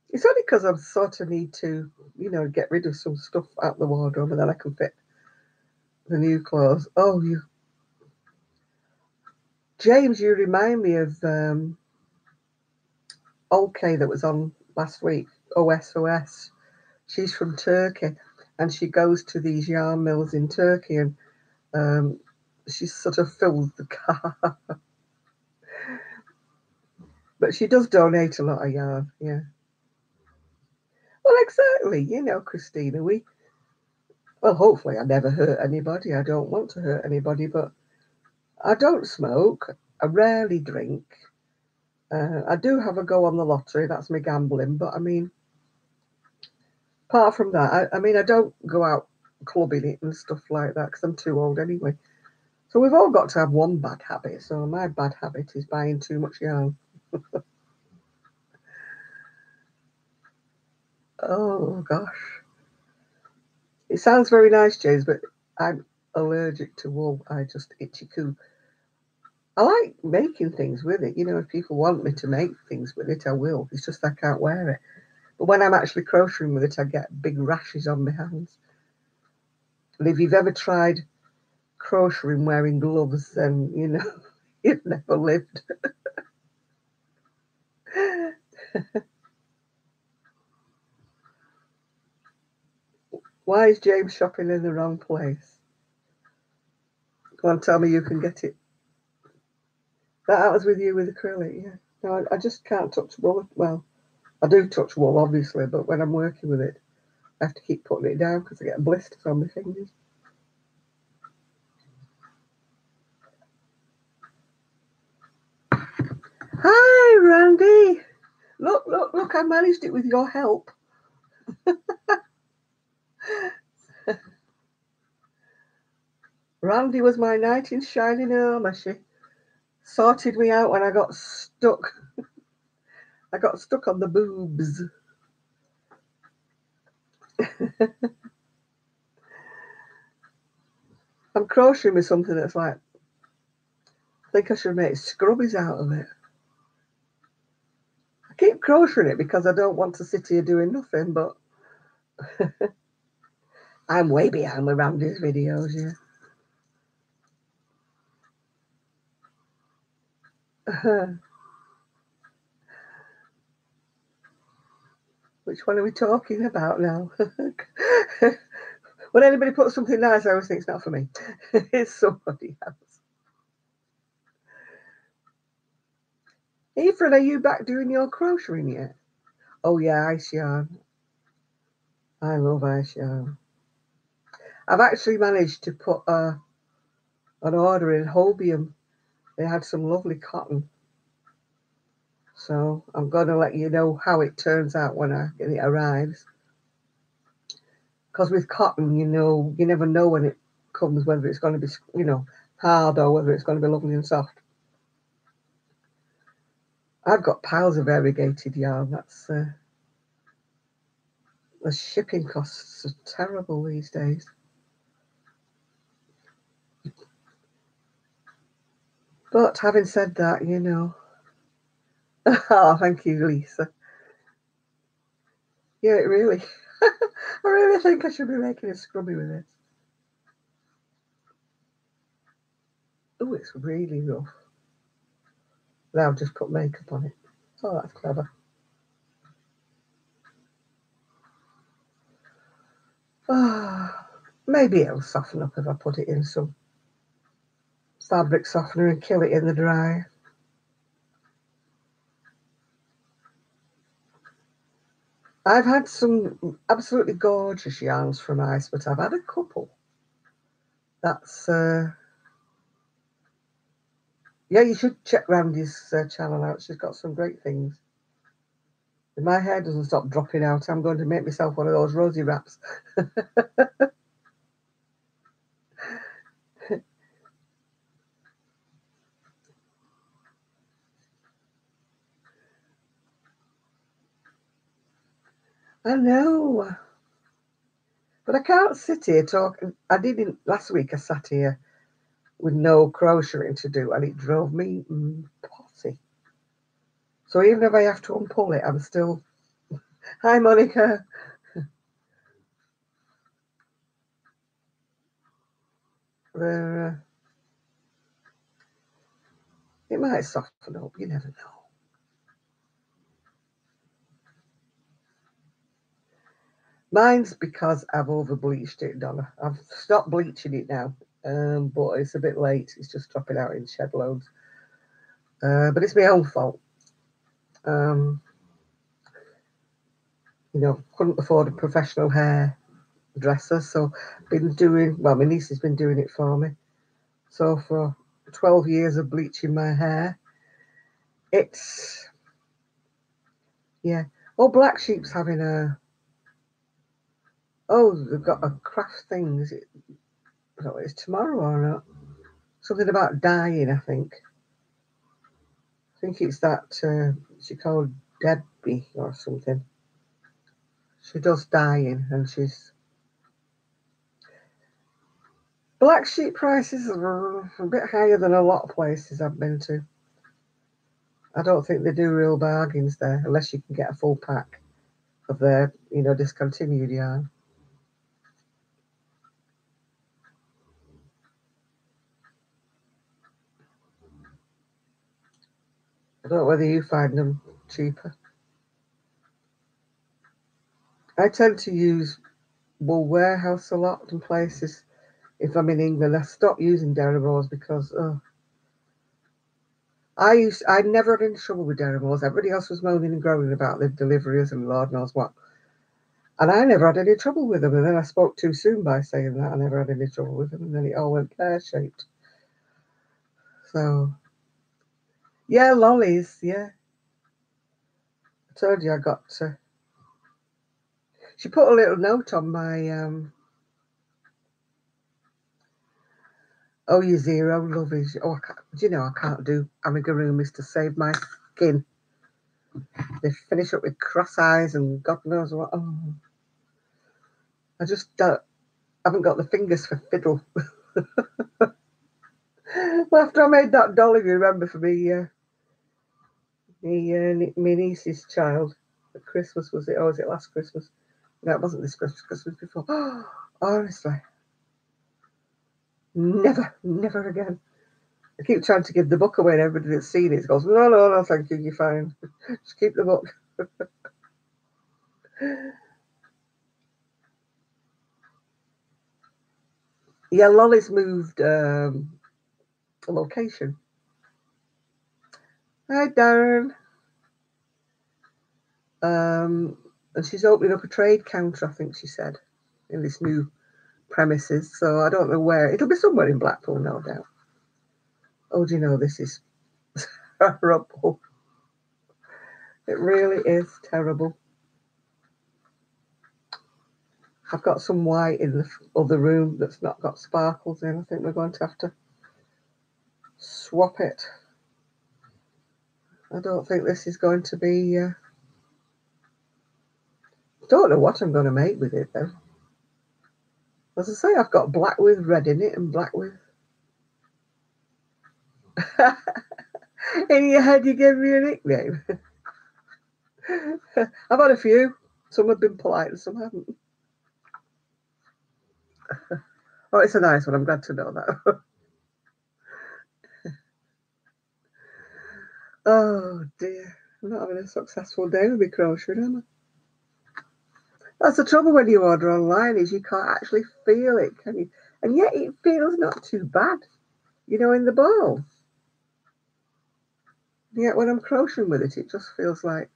It's only because I sort of need to, get rid of some stuff out the wardrobe and then I can fit the new clothes. Oh, James, you remind me of OK that was on last week, OSOS. She's from Turkey and she goes to these yarn mills in Turkey and she sort of fills the car. But she does donate a lot of yarn, yeah. Well, exactly, Christina, well, hopefully I never hurt anybody. I don't want to hurt anybody, but I don't smoke. I rarely drink. I do have a go on the lottery. That's me gambling. But I mean, apart from that, I mean, I don't go out clubbing it and stuff like that because I'm too old anyway. So we've all got to have one bad habit. So my bad habit is buying too much yarn. Oh gosh. It sounds very nice, James, but I'm allergic to wool. I just itchy coo. I like making things with it. You know, if people want me to make things with it, I will. It's just I can't wear it. But when I'm actually crocheting with it, I get big rashes on my hands. And if you've ever tried crocheting wearing gloves, then you know you've never lived. Why is James shopping in the wrong place? Go on, tell me you can get it. That was with you with acrylic, yeah. No, I just can't touch wool. Well, I do touch wool, obviously, but when I'm working with it, I have to keep putting it down because I get blisters on my fingers. Hi, Randy. Look, I managed it with your help. Randy was my knight in shining armour. She sorted me out when I got stuck. I got stuck on the boobs. I'm crocheting with something that's like, I think I should make scrubbies out of it. I keep crocheting it because I don't want to sit here doing nothing, but I'm way behind with Randy's videos, yeah. Which one are we talking about now? When anybody puts something nice, I always think it's not for me. It's somebody else. Ephraim, are you back doing your crocheting yet? Oh yeah, ice yarn. I love ice yarn. I've actually managed to put an order in Holbein. They had some lovely cotton. So I'm going to let you know how it turns out when it arrives. Because with cotton, you know, you never know when it comes, whether it's going to be, you know, hard or whether it's going to be lovely and soft. I've got piles of variegated yarn. That's the shipping costs are terrible these days. But having said that, you know, oh, thank you, Lisa. Yeah, it really, I really think I should be making a scrubby with this. Oh, it's really rough. Now I've just put makeup on it. Oh, that's clever. Ah, maybe it'll soften up if I put it in some fabric softener and kill it in the dryer. I've had some absolutely gorgeous yarns from Ice, but I've had a couple. That's yeah, you should check Randy's channel out. She's got some great things. If my hair doesn't stop dropping out, I'm going to make myself one of those rosy wraps. I know. But I can't sit here talking. I didn't last week. I sat here with no crocheting to do, and it drove me potty. So even if I have to unpull it, I'm still. Hi, Monica. Uh, it might soften up. You never know. Mine's because I've over bleached it, Donna. I've stopped bleaching it now, but it's a bit late. It's just dropping out in shed loads. But it's my own fault. You know, couldn't afford a professional hairdresser, so been doing. Well, my niece has been doing it for me. So for 12 years of bleaching my hair, it's yeah. Oh, Black Sheep's having a Oh, they've got a craft thing. Is it? I don't know if it's tomorrow or not. Something about dying, I think. I think it's that she called Debbie or something. She does dying, and she's black sheep prices are a bit higher than a lot of places I've been to. I don't think they do real bargains there unless you can get a full pack of their, discontinued yarn. I don't know whether you find them cheaper. I tend to use Wool Warehouse a lot in places. If I'm in England, I stopped using Derrimores because I never had any trouble with Derrimores. Everybody else was moaning and groaning about the deliveries and Lord knows what. And I never had any trouble with them. And then I spoke too soon by saying that I never had any trouble with them. And then it all went pear-shaped. So, yeah, lollies, yeah. I told you I got she put a little note on my oh, you zero, love is, oh, do you know, I can't do amigurumis to save my skin. They finish up with cross eyes and God knows what. Oh, I just haven't got the fingers for fiddle. Well, after I made that doll, if you remember, for me, my niece's child at Christmas, was it? Or was it last Christmas? No, it wasn't this Christmas, Christmas before. Oh, honestly, never again. I keep trying to give the book away and everybody that's seen it goes, no, thank you, you're fine. Just keep the book. Yeah, Lolly's moved location. Hi, Darren. And she's opening up a trade counter, I think she said, in this new premises. So I don't know where. It'll be somewhere in Blackpool, no doubt. Oh, do you know, this is terrible. It really is terrible. I've got some white in the other room that's not got sparkles in. I think we're going to have to swap it. I don't think this is going to be... don't know what I'm going to make with it, though. As I say, I've got black with red in it and black with... In your head, you gave me a nickname. I've had a few. Some have been polite and some haven't. Oh, it's a nice one. I'm glad to know that. Oh, dear. I'm not having a successful day with my crocheting, am I? That's the trouble when you order online is you can't actually feel it, can you? And yet it feels not too bad, in the ball. Yet when I'm crocheting with it, it just feels like,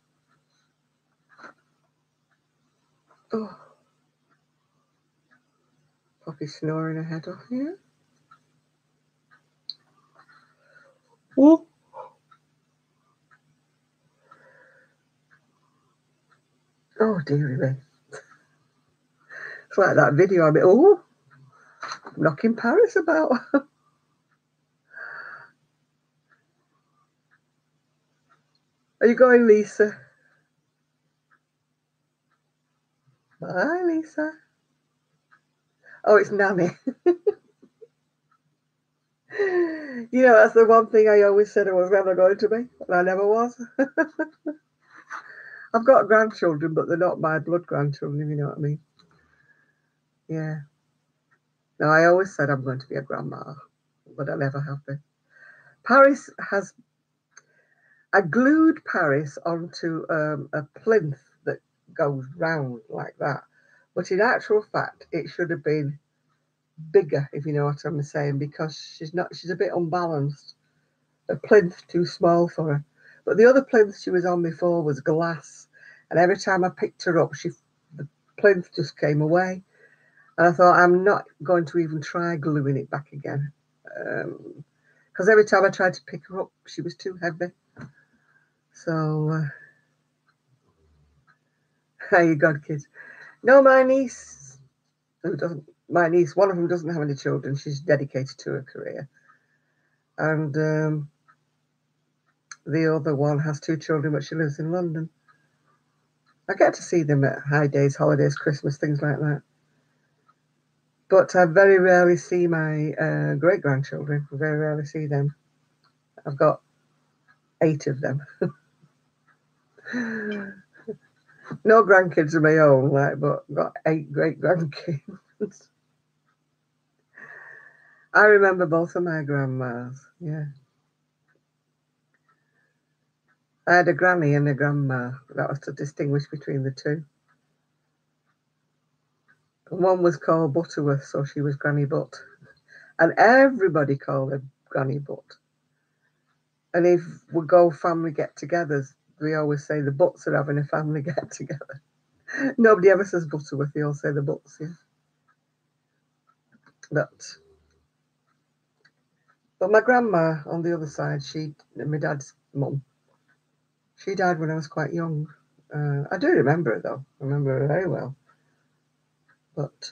oh, Poppy's snoring her head off here. Oh. Oh, dearie me. It's like that video I made. Oh, knocking Paris about. Are you going, Lisa? Bye, Lisa. Oh, it's Nanny. That's the one thing I always said I was never going to be, and I never was. I've got grandchildren, but they're not my blood grandchildren, if you know what I mean. Yeah. No, I always said I'm going to be a grandma, but I never have been. Paris has... I glued Paris onto a plinth that goes round like that. But in actual fact, it should have been bigger, if you know what I'm saying, because she's a bit unbalanced. A plinth too small for her. But the other plinth she was on before was glass. And every time I picked her up, the plinth just came away. And I thought, I'm not going to even try gluing it back again. Because every time I tried to pick her up, she was too heavy. So, how you got, kids? No, my niece who doesn't, my niece, one of them doesn't have any children. She's dedicated to her career. And the other one has 2 children, but she lives in London. I get to see them at high days, holidays, Christmas, things like that. But I very rarely see my great-grandchildren. I very rarely see them. I've got 8 of them. No grandkids of my own, but I've got 8 great-grandkids. I remember both of my grandmas, yeah. I had a granny and a grandma. That was to distinguish between the two. And one was called Butterworth, so she was Granny Butt. And everybody called her Granny Butt. And if we go family get-togethers, we always say the Butts are having a family get-together. Nobody ever says Butterworth, they all say the Butts, yeah. But my grandma, on the other side, my dad's mum, she died when I was quite young. I do remember her, though. I remember her very well. But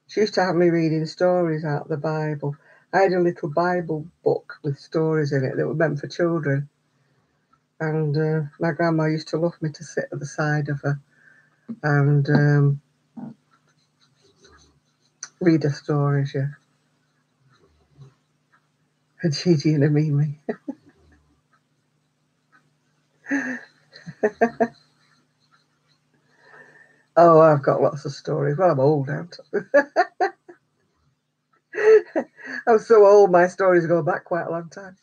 she used to have me reading stories out of the Bible. I had a little Bible book with stories in it that were meant for children. And my grandma used to love me to sit at the side of her and read her stories, yeah. And Gigi and Mimi. Oh, I've got lots of stories. Well, I'm old now. I'm so old, my stories go back quite a long time.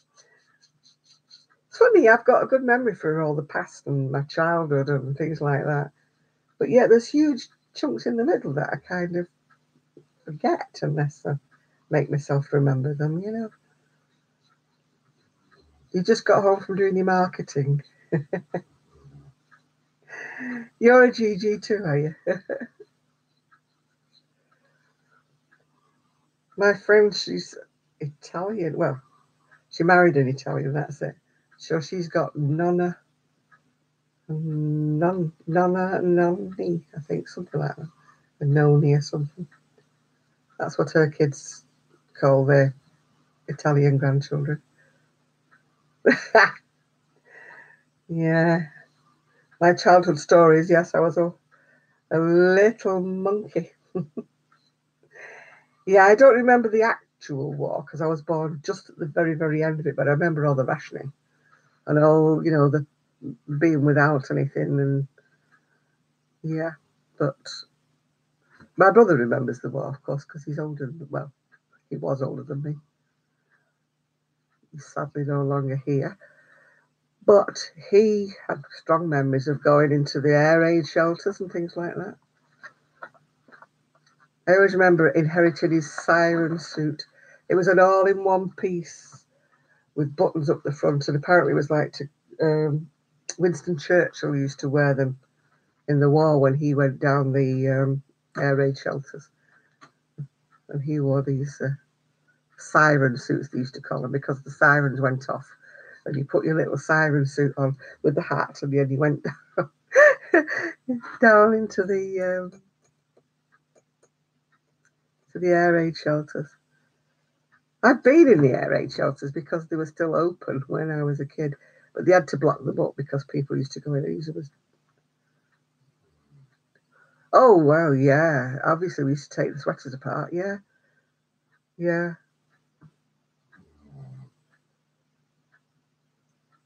It's funny, I've got a good memory for all the past and my childhood and things like that. But yeah, there's huge chunks in the middle that I kind of forget unless I make myself remember them, you know. You just got home from doing your marketing. You're a GG too, are you? My friend, she's Italian. Well, she married an Italian, that's it. So she's got Nonna, Nonni, I think, something like that. A Noni or something. That's what her kids call their Italian grandchildren. Yeah. My childhood stories, yes, I was a little monkey. Yeah, I don't remember the actual war because I was born just at the very, very end of it, but I remember all the rationing and all, you know, the being without anything. And yeah, but my brother remembers the war, of course, because he's older well, he was older than me. He's sadly no longer here. But he had strong memories of going into the air raid shelters and things like that. I always remember inheriting his siren suit. It was an all-in-one piece with buttons up the front, and apparently it was like Winston Churchill used to wear them in the war when he went down the air raid shelters. And he wore these siren suits, they used to call them, because the sirens went off. And you put your little siren suit on with the hat, and then you went down, down into the to the air raid shelters. I've been in the air raid shelters because they were still open when I was a kid, but they had to block them up because people used to go in. Oh, well, yeah. Obviously, we used to take the sweaters apart. Yeah, yeah.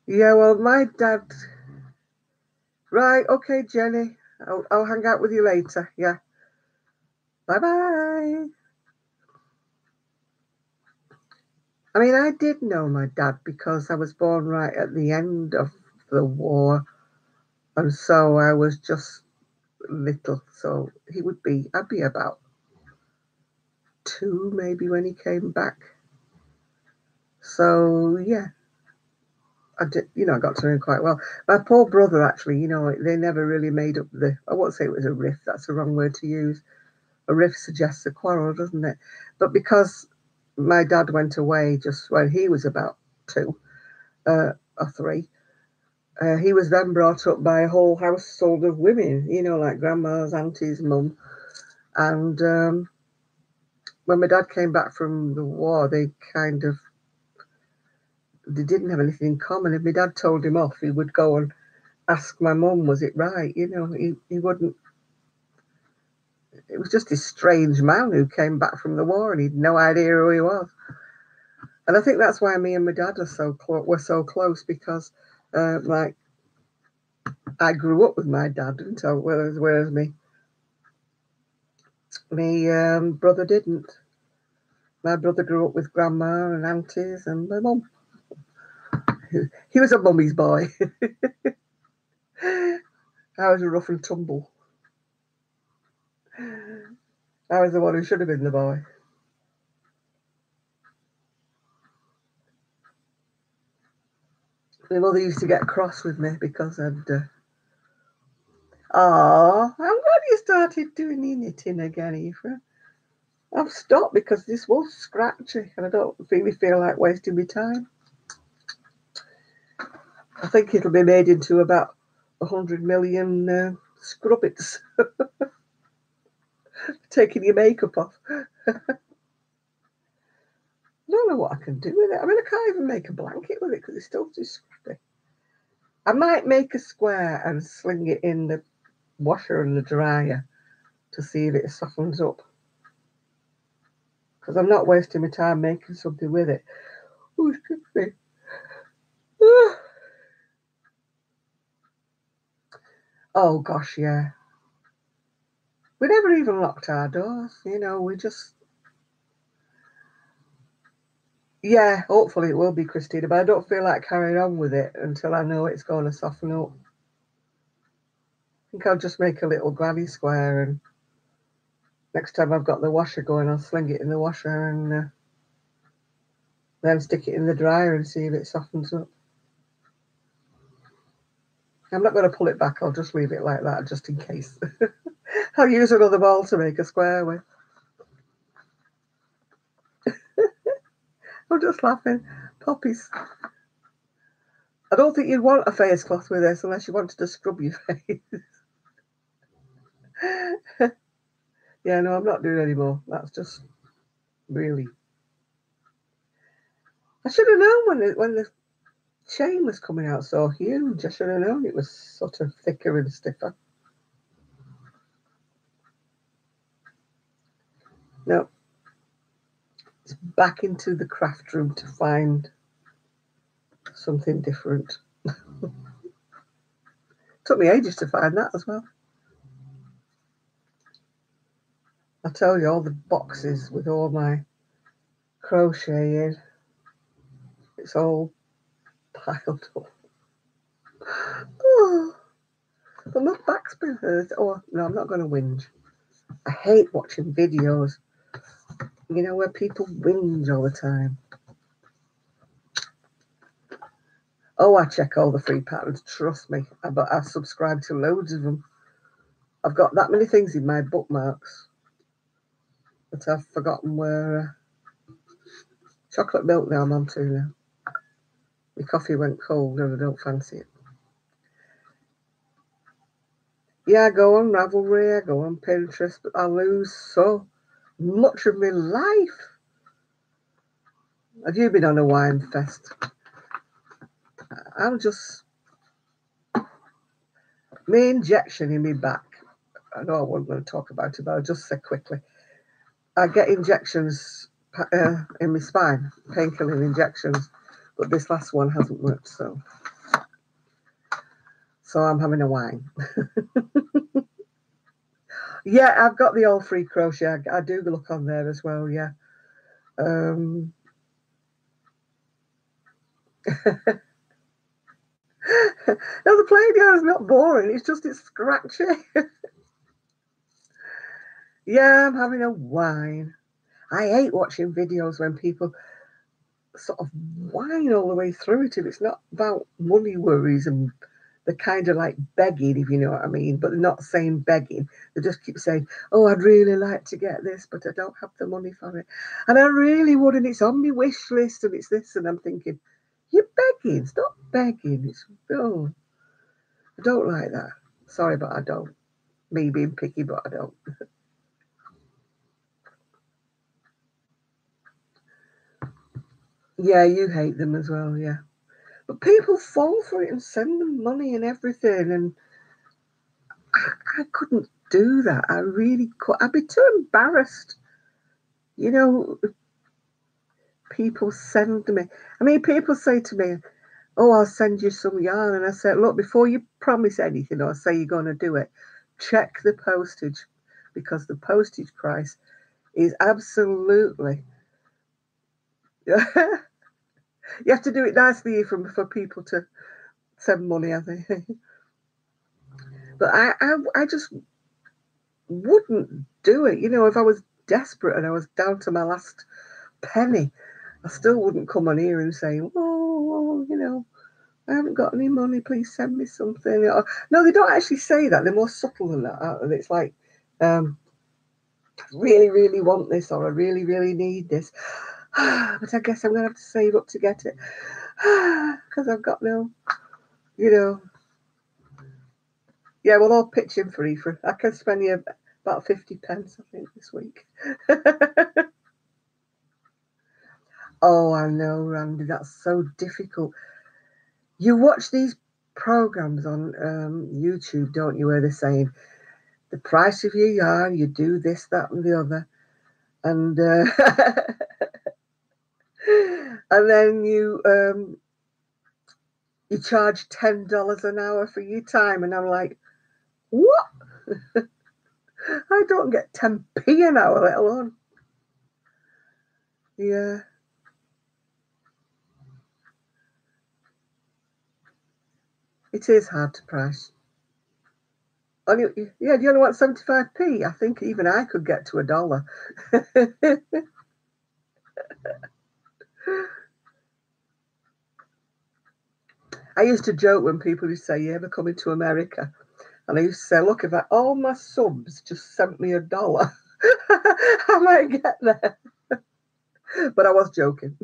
Yeah, well, my dad. Right, okay, Jenny. I'll hang out with you later. Yeah. Bye bye. I mean, I did know my dad because I was born right at the end of the war. And so I was just little. So I'd be about 2 maybe when he came back. So yeah, I did, I got to know him quite well. My poor brother, actually, they never really made up I won't say it was a riff, that's the wrong word to use. A riff suggests a quarrel, doesn't it? But because my dad went away just when he was about 2 or 3, he was then brought up by a whole household of women, like grandmas, aunties, mum. And when my dad came back from the war, they didn't have anything in common. If my dad told him off, he would go and ask my mum, was it right? You know, he wouldn't. It was just this strange man who came back from the war and he'd no idea who he was. And I think that's why me and my dad were so close, because like I grew up with my dad, didn't I? Whereas my brother didn't. My brother grew up with grandma and aunties and my mum. He was a mummy's boy. I was a rough and tumble. I was the one who should have been the boy. My mother used to get cross with me because I'd. I'm glad you started doing your knitting again, Eva. I've stopped because this was scratchy and I don't really feel like wasting my time. I think it'll be made into about 100 million scrubbits. Taking your makeup off. I don't know what I can do with it. I mean, I can't even make a blanket with it because it's still too scrappy. I might make a square and sling it in the washer and the dryer to see if it softens up. Because I'm not wasting my time making something with it. Oh, excuse me. Oh, gosh, yeah. We never even locked our doors. You know, we just... Yeah, hopefully it will be, Christina, but I don't feel like carrying on with it until I know it's going to soften up. I think I'll just make a little granny square, and next time I've got the washer going, I'll sling it in the washer and then stick it in the dryer and see if it softens up. I'm not going to pull it back. I'll just leave it like that just in case. I'll use another ball to make a square with. I'm just laughing. Poppies. I don't think you'd want a face cloth with this unless you wanted to scrub your face. Yeah, no, I'm not doing any more. That's just really... I should have known when the chain was coming out so huge. I should have known it was sort of thicker and stiffer. No. It's back into the craft room to find something different. Took me ages to find that as well. I tell you, all the boxes with all my crochet in, it's all piled up. Oh, but my back's been hurt. Oh, no, I'm not going to whinge. I hate watching videos, you know, where people whinge all the time. Oh, I check all the free patterns, trust me. But I subscribe to loads of them. I've got that many things in my bookmarks that I've forgotten where. Chocolate milk now I'm on to now. My coffee went cold and I don't fancy it. Yeah, I go on Ravelry, I go on Pinterest, but I lose so much of my life. Have you been on a wine fest? I'm just... My injection in my back. I know I wasn't going to talk about it, but I'll just say quickly. I get injections in my spine, painkilling injections, but this last one hasn't worked, so I'm having a wine. Yeah, I've got the all free crochet. I do look on there as well, yeah. No, the playing yard is not boring, it's just it's scratchy. Yeah, I'm having a wine. I hate watching videos when people sort of whine all the way through it, and it's not about money worries and they're kind of like begging, if you know what I mean, but they're not saying begging. They just keep saying, oh, I'd really like to get this, but I don't have the money for it. And I really would, and it's on my wish list, and it's this, and I'm thinking, you're begging, stop begging. It's, oh, I don't like that. Sorry, but I don't. Me being picky, but I don't. Yeah, you hate them as well, yeah. But people fall for it and send them money and everything, and I couldn't do that. I really could. I'd be too embarrassed. You know, people send me. I mean, people say to me, "Oh, I'll send you some yarn," and I said, "Look, before you promise anything or say you're going to do it, check the postage, because the postage price is absolutely." You have to do it nicely for people to send money, I think. But I just wouldn't do it. You know, if I was desperate and I was down to my last penny, I still wouldn't come on here and say, "Oh, you know, I haven't got any money. Please send me something." Or, no, they don't actually say that. They're more subtle than that. And it's like, really, really want this, or I really, really need this. But I guess I'm going to have to save up to get it because I've got no, you know. Yeah, well, I'll pitch in for Ethan. I can spend you about 50 pence, I think, this week. Oh, I know, Randy. That's so difficult. You watch these programs on YouTube, don't you, where they're saying the price of your yarn, you do this, that, and the other, and and then you charge $10 an hour for your time, and I'm like, what? I don't get 10p an hour, let alone. Yeah, it is hard to price. Yeah, do you only want 75p? I think even I could get to $1. I used to joke when people used to say, "You ever coming to America?" And I used to say, "Look, if all my subs just sent me $1, I might get there." But I was joking.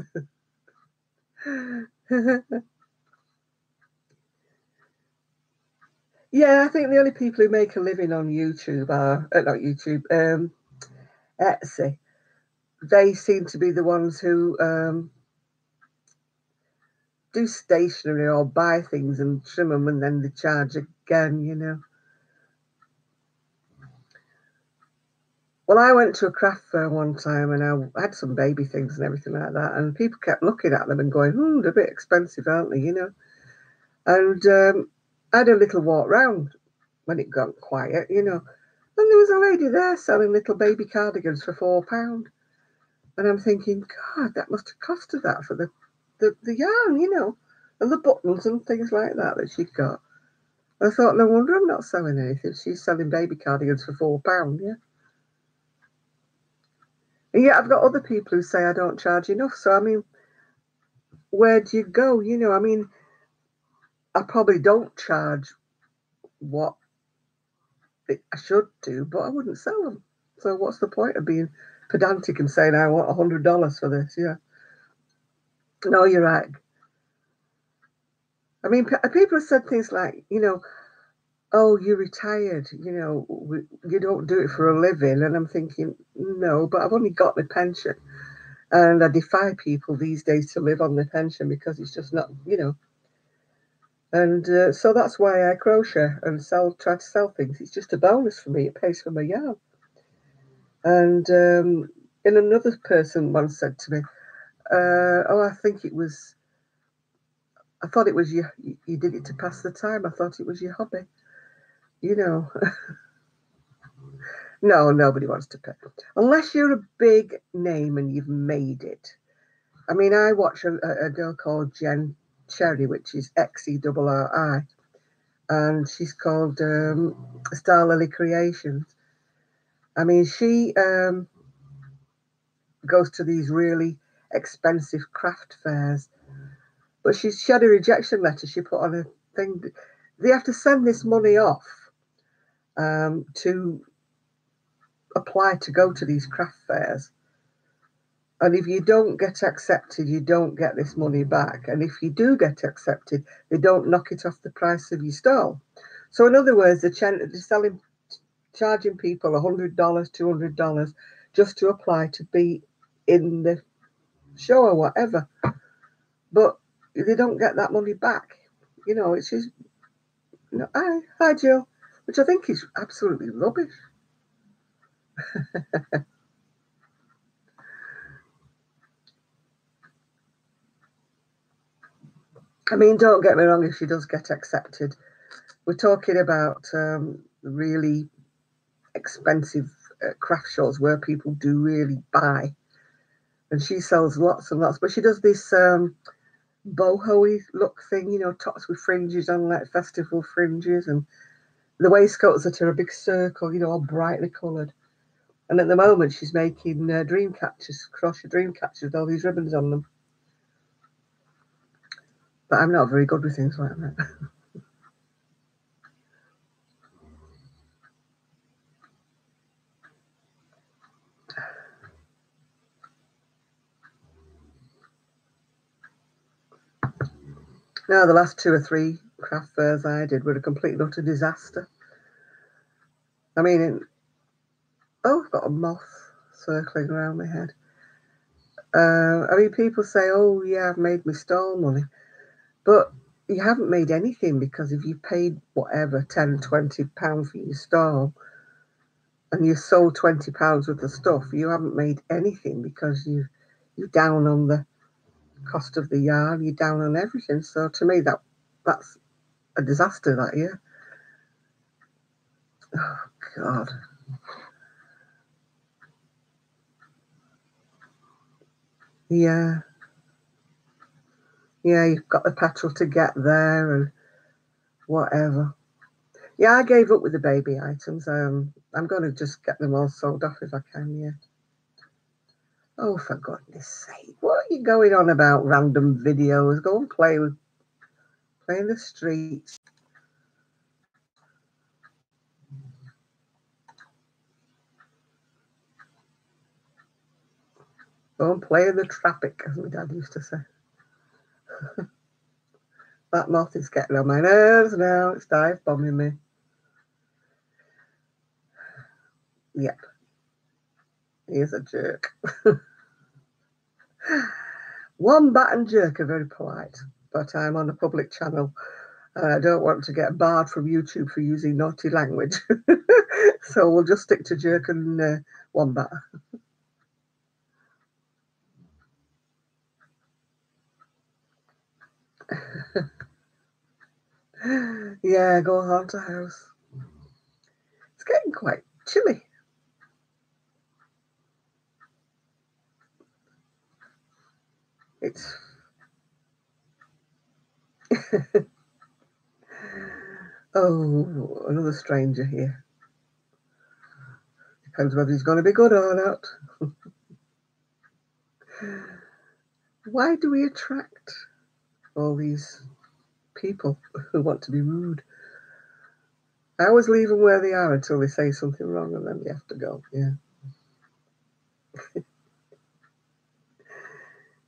Yeah, I think the only people who make a living on YouTube are, not YouTube, Etsy. They seem to be the ones who do stationery or buy things and trim them and then they charge again, you know. Well, I went to a craft fair one time and I had some baby things and everything like that, and people kept looking at them and going, they're a bit expensive, aren't they, you know? And I had a little walk round when it got quiet, you know, and there was a lady there selling little baby cardigans for £4. And I'm thinking, God, that must have costed that for the yarn, you know, and the buttons and things like that she'd got. I thought, no wonder I'm not selling anything. She's selling baby cardigans for £4, yeah. And yet I've got other people who say I don't charge enough. So, I mean, where do you go? You know, I mean, I probably don't charge what I should do, but I wouldn't sell them. So what's the point of being pedantic and saying I want $100 for this? Yeah. No, you're right. I mean, people have said things like, you know, "Oh, you're retired, you know, you don't do it for a living." And I'm thinking, no, but I've only got my pension. And I defy people these days to live on their pension because it's just not, you know. And so that's why I crochet and try to sell things. It's just a bonus for me. It pays for my yarn. And and another person once said to me, "Oh, I thought it was you did it to pass the time. I thought it was your hobby." You know, no, nobody wants to pay unless you're a big name and you've made it. I mean, I watch a girl called Jen Cherry, which is XERRI, and she's called Star Lily Creations. I mean, she goes to these really expensive craft fairs, but she had a rejection letter she put on a thing. They have to send this money off to apply to go to these craft fairs. And if you don't get accepted, you don't get this money back. And if you do get accepted, they don't knock it off the price of your stall. So in other words, they're charging people $100, $200 just to apply to be in the show or whatever. but they don't get that money back. You know, it's just, you know, hi Jill, which I think is absolutely rubbish. I mean, don't get me wrong, if she does get accepted, we're talking about really expensive craft shows where people do really buy. And she sells lots and lots, but she does this boho-y look thing, you know, tops with fringes on, like festival fringes, and the waistcoats that are a big circle, you know, all brightly coloured. And at the moment, she's making dream catchers, crochet dream catchers with all these ribbons on them. But I'm not very good with things like that. No, the last 2 or 3 craft fairs I did were a complete and utter disaster. I mean, I've got a moth circling around my head. I mean, people say, oh, yeah, I've made my stall money. But you haven't made anything, because if you paid whatever, £10, £20 for your stall, and you sold £20 worth of stuff, you haven't made anything, because you're down on the cost of the yarn, you're down on everything. So to me, that's a disaster that year. Oh, God. Yeah. Yeah, you've got the petrol to get there and whatever. Yeah, I gave up with the baby items. I'm going to just get them all sold off if I can, yeah. Oh, for goodness sake, what are you going on about random videos? Go and play in the streets. Go and play in the traffic, as my dad used to say. That moth is getting on my nerves now. It's dive bombing me. Yep. He is a jerk. Wombat and jerk are very polite, but I'm on a public channel. I don't want to get barred from YouTube for using naughty language. So we'll just stick to jerk and wombat. Yeah, go haunt a house. It's getting quite chilly. It's oh, another stranger here. Depends whether he's going to be good or not. Why do we attract all these people who want to be rude? I always leave them where they are until they say something wrong, and then they have to go. Yeah.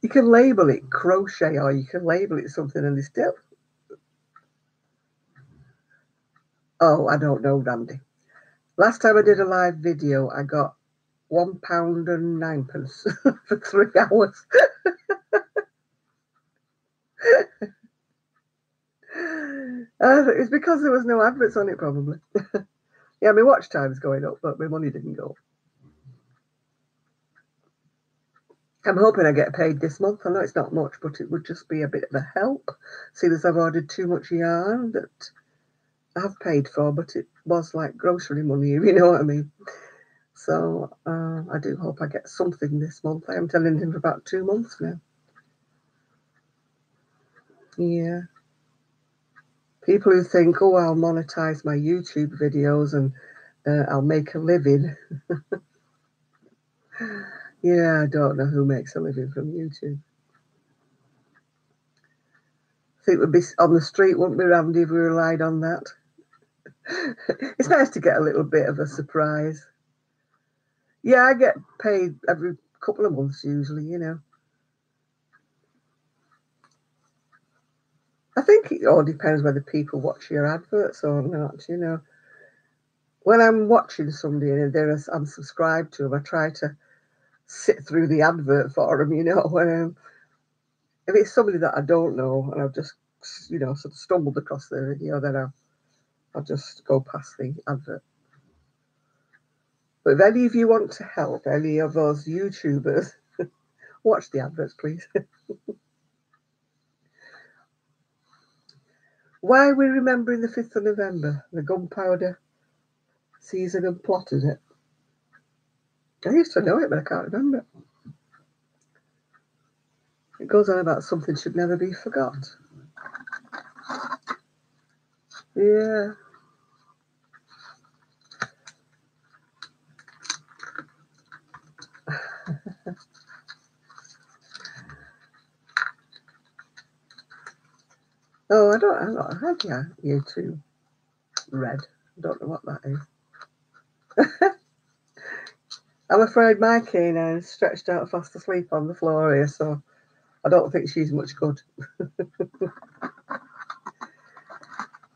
You can label it crochet, or you can label it something, and they still. Oh, I don't know, Randy. Last time I did a live video, I got £1.09 for 3 hours. It's because there was no adverts on it, probably. Yeah, my watch time's going up, but my money didn't go up. I'm hoping I get paid this month. I know it's not much, but it would just be a bit of a help, seeing as I've ordered too much yarn that I have paid for, but it was like grocery money, if you know what I mean. So I do hope I get something this month. I am telling him for about 2 months now. Yeah. People who think, oh, I'll monetize my YouTube videos and I'll make a living. Yeah, I don't know who makes a living from YouTube. I think we'd be on the street, wouldn't we, Randy, if we relied on that? It's nice to get a little bit of a surprise. Yeah, I get paid every couple of months usually, you know. I think it all depends whether people watch your adverts or not, you know. When I'm watching somebody and I'm subscribed to them, I try to sit through the advert for them, you know. If it's somebody that I don't know and I've just, sort of stumbled across the video, then I'll just go past the advert. But if any of you want to help any of those YouTubers, watch the adverts, please. Why are we remembering the 5th of November, the gunpowder season and plot, is it? I used to know it, but I can't remember it. It goes on about something should never be forgot. Yeah. Oh, I'm not heard YouTube Red. I don't know what that is. I'm afraid my canine's stretched out fast asleep on the floor here, so I don't think she's much good.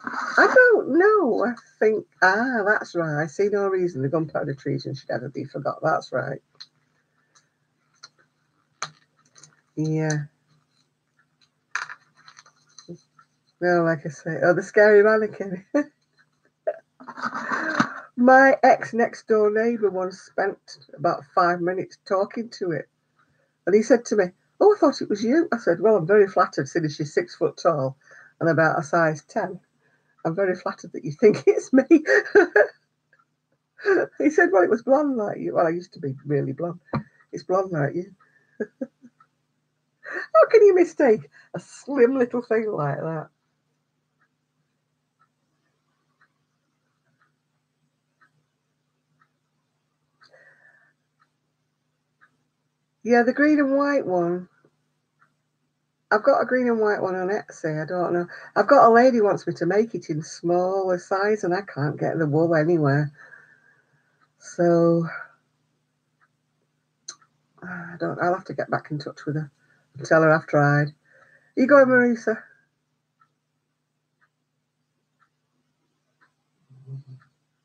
I don't know. I think, that's right. I see no reason the gunpowder treason should ever be forgot. That's right. Yeah. No, like I say, the scary mannequin. My ex-next door neighbour once spent about 5 minutes talking to it. And he said to me, "Oh, I thought it was you." I said, "Well, I'm very flattered, seeing as she's 6 foot tall and about a size 10. I'm very flattered that you think it's me." He said, "Well, it was blonde like you." Well, I used to be really blonde. It's blonde like you. How can you mistake a slim little thing like that? Yeah, the green and white one. I've got a green and white one on Etsy. I don't know. I've got a lady who wants me to make it in smaller size, and I can't get the wool anywhere. So I don't. I'll have to get back in touch with her and tell her I've tried. You going, Marisa?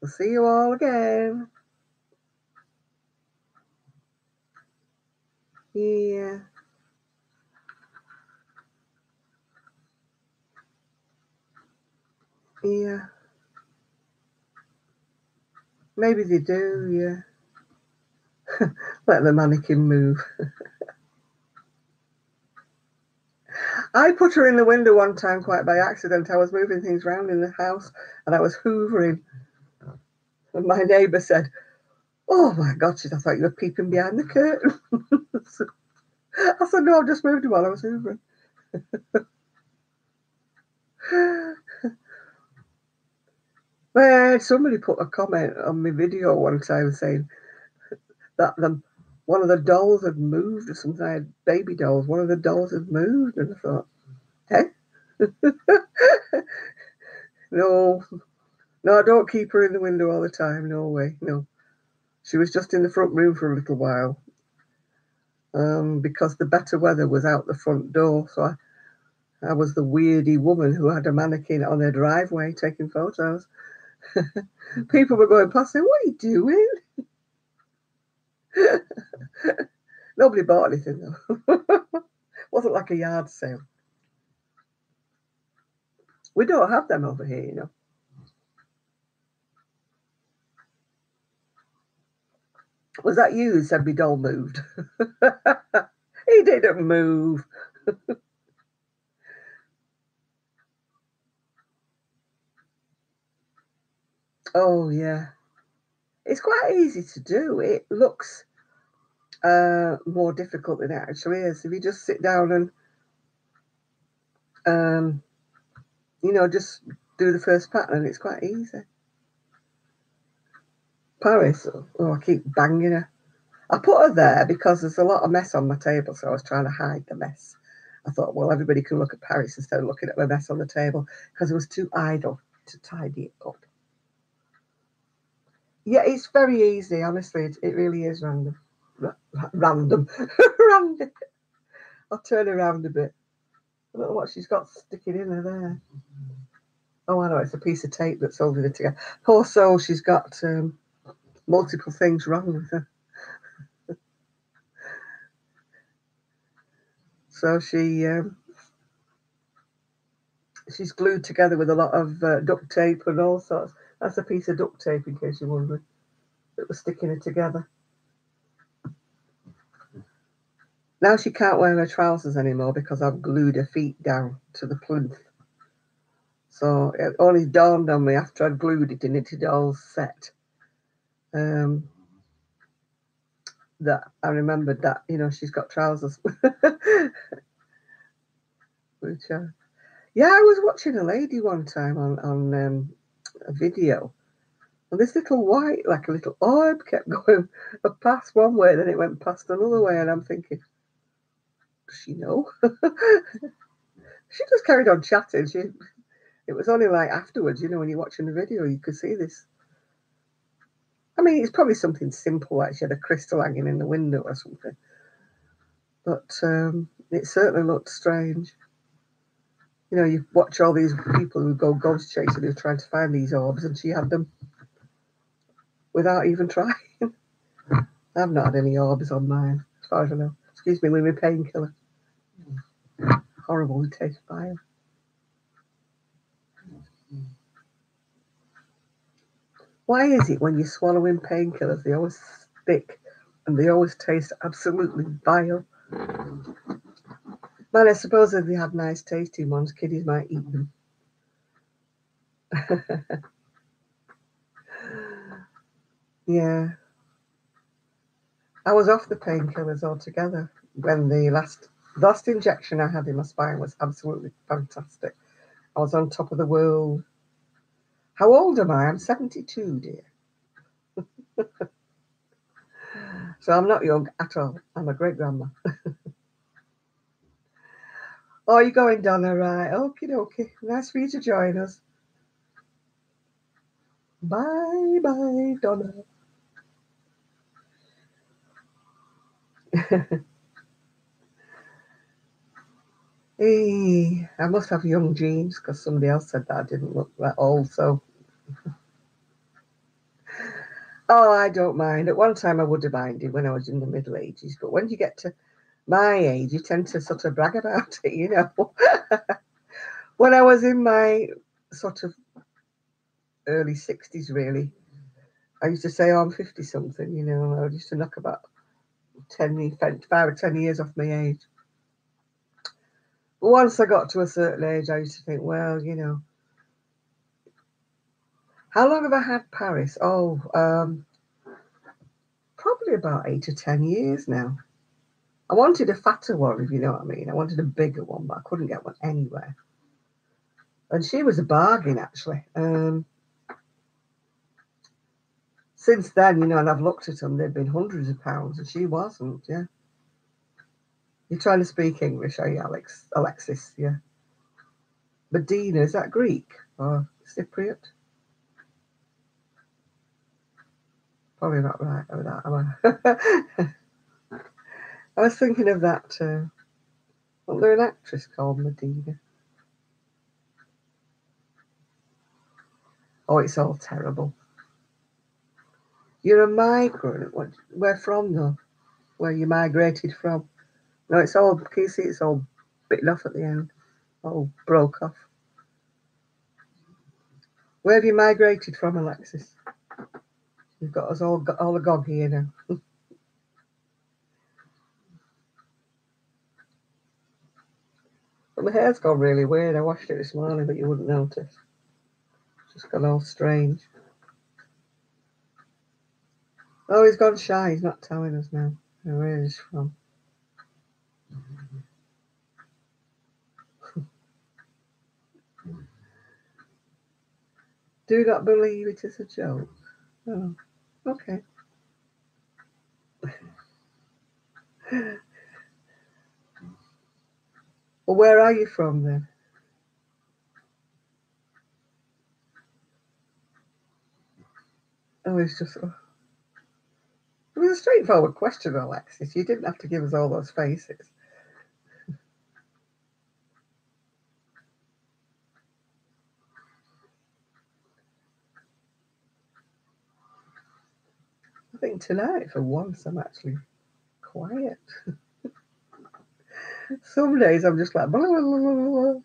We'll see you all again. Yeah. Yeah. Maybe they do, yeah. Let the mannequin move. I put her in the window one time quite by accident. I was moving things around in the house and I was hoovering. And my neighbour said, "Oh my God," I thought you were peeping behind the curtain. I said, "No, I just moved while I was hoovering." Well, somebody put a comment on my video one time saying that one of the dolls had moved or something. I had baby dolls. One of the dolls had moved, and I thought, "Hey, no, I don't keep her in the window all the time. No way, no." She was just in the front room for a little while, because the better weather was out the front door. So I was the weirdy woman who had a mannequin on her driveway taking photos. People were going past saying, "What are you doing?" Nobody bought anything though. Wasn't like a yard sale. We don't have them over here, Was that you who said my doll moved? He didn't move. Oh, yeah. It's quite easy to do. It looks more difficult than it actually is. If you just sit down and, just do the first pattern, it's quite easy. Paris, oh, I keep banging her. I put her there because there's a lot of mess on my table, so I was trying to hide the mess. I thought, well, everybody can look at Paris instead of looking at my mess on the table because it was too idle to tidy it up. Yeah, it's very easy, honestly. It really is random. Random. Random. I'll turn around a bit. I don't know what she's got sticking in her there. Oh, I know, it's a piece of tape that's holding it together. Poor soul, she's got multiple things wrong with her. So she's glued together with a lot of duct tape and all sorts. That's a piece of duct tape, in case you're wondering, that was sticking it together. Now she can't wear her trousers anymore because I've glued her feet down to the plinth. So it only dawned on me after I'd glued it and it had all set, that I remembered that, she's got trousers. Which, yeah, I was watching a lady one time on a video, and this little white, like a little orb, kept going past one way, then it went past another way, and I'm thinking, does she know? She just carried on chatting. It was only like afterwards, when you're watching the video, you could see this. I mean, it's probably something simple, like she had a crystal hanging in the window or something. But it certainly looked strange. You watch all these people who go ghost chasing who are trying to find these orbs, and she had them without even trying. I've not had any orbs on mine, as far as I know. Excuse me, with my painkiller. Horrible to taste by them. Why is it when you're swallowing painkillers, they always stick and they always taste absolutely vile? Man, I suppose if they had nice tasting ones, kiddies might eat them. Yeah. I was off the painkillers altogether when the last injection I had in my spine was absolutely fantastic. I was on top of the world. How old am I? I'm 72, dear. So I'm not young at all. I'm a great grandma. Oh, you're going, Donna, right? Okie dokie. Nice for you to join us. Bye bye, Donna. Hey, I must have young genes because somebody else said that I didn't look that old. So, oh, I don't mind. At one time, I would have minded when I was in the Middle Ages, but when you get to my age, you tend to sort of brag about it, When I was in my sort of early 60s, really, I used to say, oh, I'm 50 something, I used to knock about 5 or 10 years off my age. But once I got to a certain age, I used to think, well, how long have I had Paris? Oh, probably about 8 or 10 years now. I wanted a fatter one, if you know what I mean. I wanted a bigger one, but I couldn't get one anywhere. And she was a bargain, actually. Since then, and I've looked at them, they've been hundreds of pounds, and she wasn't, yeah. You're trying to speak English, are you, Alexis? Yeah. Medina, is that Greek or Cypriot? Probably not right with that, am I? I was thinking of that, wasn't there an actress called Medina? Oh, it's all terrible. You're a migrant. Where from, though? Where you migrated from? No, it's all, can you see it's all bitten off at the end? All broke off. Where have you migrated from, Alexis? You've got us all agog here now. But my hair's gone really weird. I washed it this morning, but you wouldn't notice. It's just gone all strange. Oh, he's gone shy. He's not telling us now where he's from. Do not believe it is a joke. Oh, okay. Well, where are you from then? Oh, it's just. Oh. It was a straightforward question, Alexis. You didn't have to give us all those faces. I think tonight, for once, I'm actually quiet. Some days I'm just like, blah, blah, blah, blah, blah.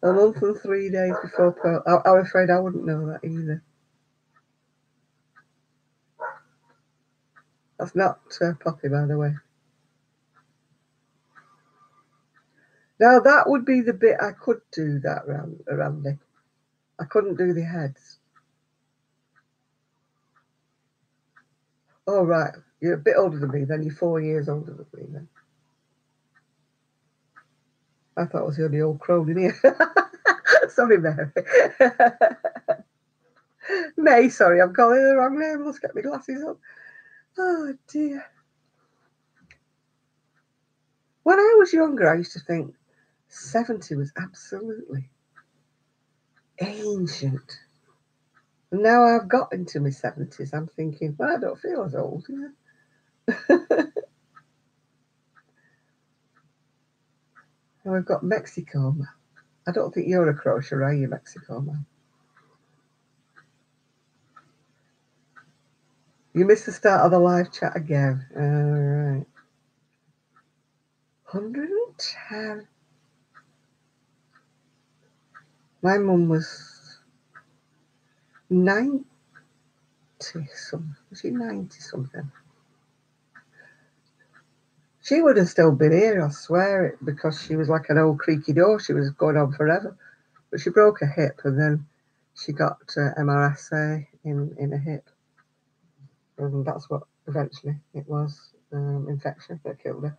A month and 3 days before I'm afraid I wouldn't know that either. That's not Poppy, by the way. Now that would be the bit I could do that, Randy. I couldn't do the heads. Oh, right. You're a bit older than me then. You're 4 years older than me then. I thought it was the only old crone in here. Sorry, Mary. May, sorry, I'm calling her the wrong name. Let's get my glasses on. Oh, dear. When I was younger, I used to think 70 was absolutely ancient. And now I've got into my 70s, I'm thinking, well, I don't feel as old. You know? And we've got Mexico, man. I don't think you're a crocher, are you, Mexico, man? You missed the start of the live chat again. All right. 110. My mum was 90 something. Was she 90 something? She would have still been here, I swear it, because she was like an old creaky door. She was going on forever. But she broke her hip and then she got MRSA in her hip. And that's what eventually it was, infection that killed her.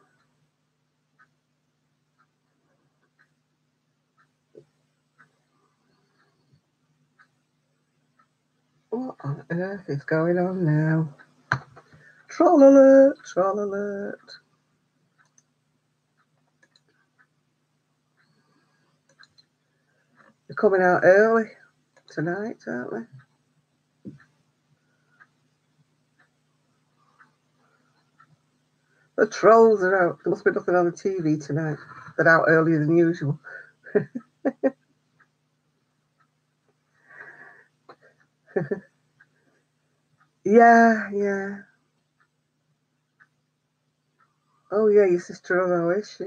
What on earth is going on now? Troll alert, troll alert. They're coming out early tonight, aren't they? The trolls are out. There must be nothing on the TV tonight. They're out earlier than usual. Yeah. Oh, yeah, your sister-in-law, is she?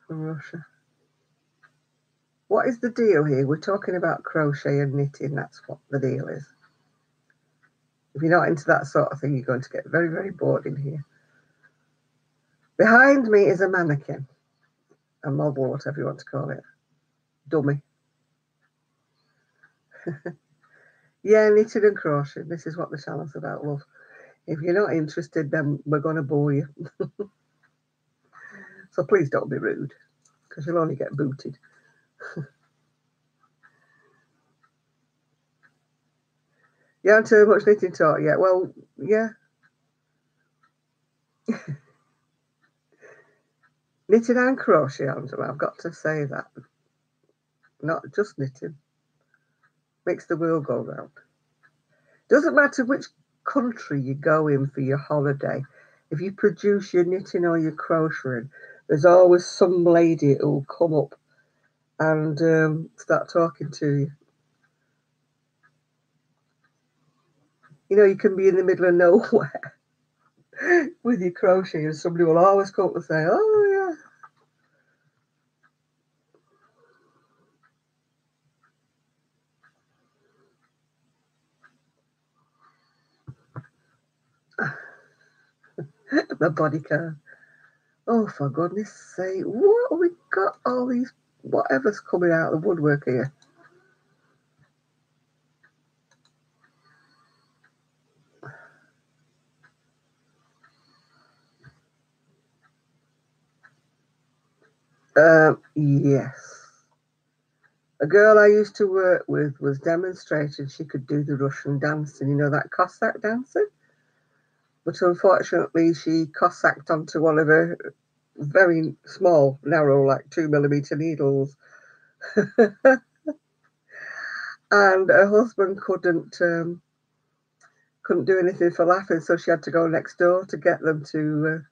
From Russia. What is the deal here? We're talking about crochet and knitting. That's what the deal is. If you're not into that sort of thing, you're going to get very, very bored in here. Behind me is a mannequin. A model, whatever you want to call it. Dummy. Yeah, knitting and crochet. This is what the channel's about, love. If you're not interested, then we're going to bore you. So please don't be rude, because you'll only get booted. You haven't heard much knitting talk yet? Well, yeah. Knitting and crochet, Angela, I've got to say that. Not just knitting. Makes the world go round. Doesn't matter which country you go in for your holiday. If you produce your knitting or your crocheting, there's always some lady who'll come up and start talking to you. You know, you can be in the middle of nowhere with your crochet and somebody will always come up and say, oh, yeah. My body can. Oh, for goodness sake, what have we got all these whatever's coming out of the woodwork here? Yes. A girl I used to work with was demonstrating she could do the Russian dancing, you know, that Cossack dancing? But unfortunately, she Cossacked onto one of her very small, narrow, like 2mm needles. And her husband couldn't do anything for laughing, so she had to go next door to get them to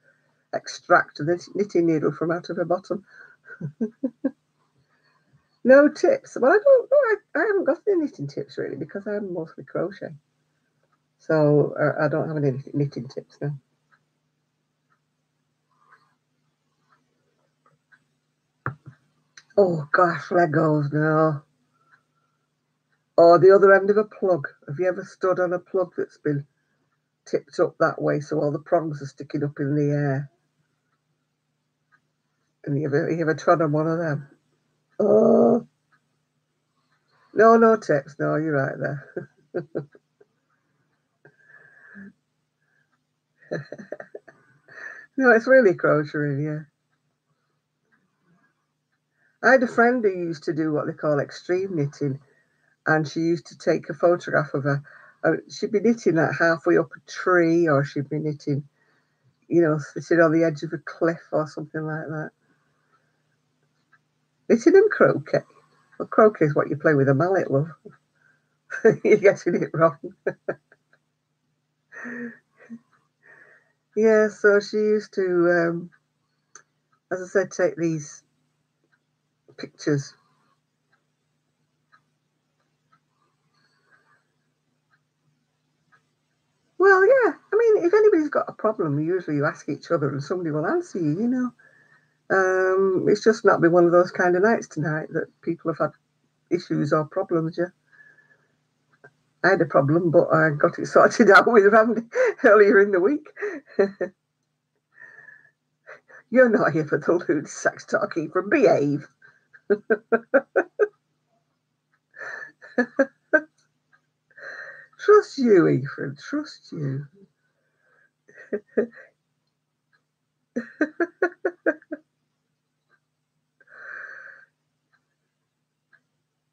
extract the knitting needle from out of her bottom. No tips. Well, I don't know. I haven't got any knitting tips really because I'm mostly crochet. So I don't have any knitting tips now. Oh gosh, Legos, no. Or the other end of a plug. Have you ever stood on a plug that's been tipped up that way so all the prongs are sticking up in the air? And you ever trod on one of them? Oh, no, no tips. No, you're right there. No, it's really crocheting, yeah. I had a friend who used to do what they call extreme knitting, and she used to take a photograph of her. She'd be knitting like halfway up a tree, or she'd be knitting, sitting on the edge of a cliff or something like that. Knitting and croquet. Well, croquet is what you play with a mallet, love. You're getting it wrong. Yeah, so she used to, as I said, take these pictures. Well, yeah. I mean, if anybody's got a problem, usually you ask each other and somebody will answer you. It's just not been one of those kind of nights tonight that people have had issues or problems, yeah. I had a problem, but I got it sorted out with Randy earlier in the week. You're not here for the lewd sex talking from behave. Trust you, Ethan. Trust you.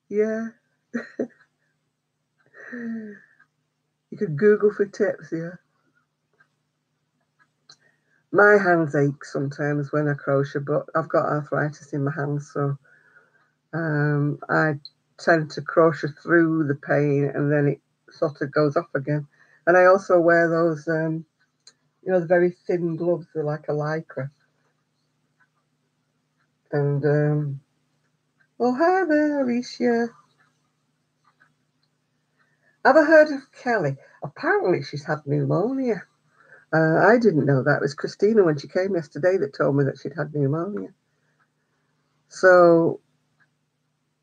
Yeah. You could Google for tips, yeah. My hands ache sometimes when I crochet, but I've got arthritis in my hands, so I tend to crochet through the pain and then it sort of goes off again. And I also wear those, the very thin gloves, they're like a lycra. And, oh, hi there, Alicia. Have I heard of Kelly? Apparently, she's had pneumonia. I didn't know that. It was Christina when she came yesterday that told me that she'd had pneumonia. So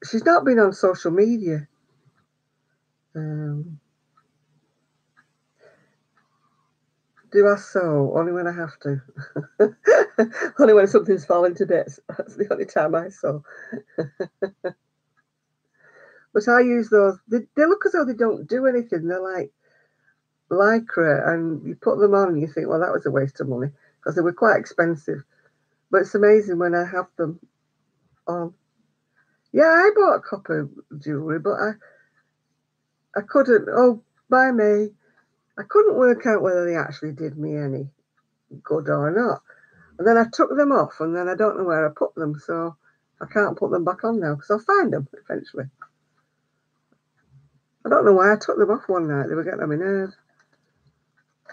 she's not been on social media. Um, do I sew? Only when I have to. Only when something's falling to bits. That's the only time I sew. But I use those. They look as though they don't do anything. They're like lycra, and you put them on and you think, well, that was a waste of money because they were quite expensive. But it's amazing when I have them on. Yeah, I bought copper jewellery, but I couldn't. Oh, by me, I couldn't work out whether they actually did me any good or not. And then I took them off, and then I don't know where I put them, so I can't put them back on now because I'll find them eventually. I don't know why I took them off one night. They were getting on my nerves.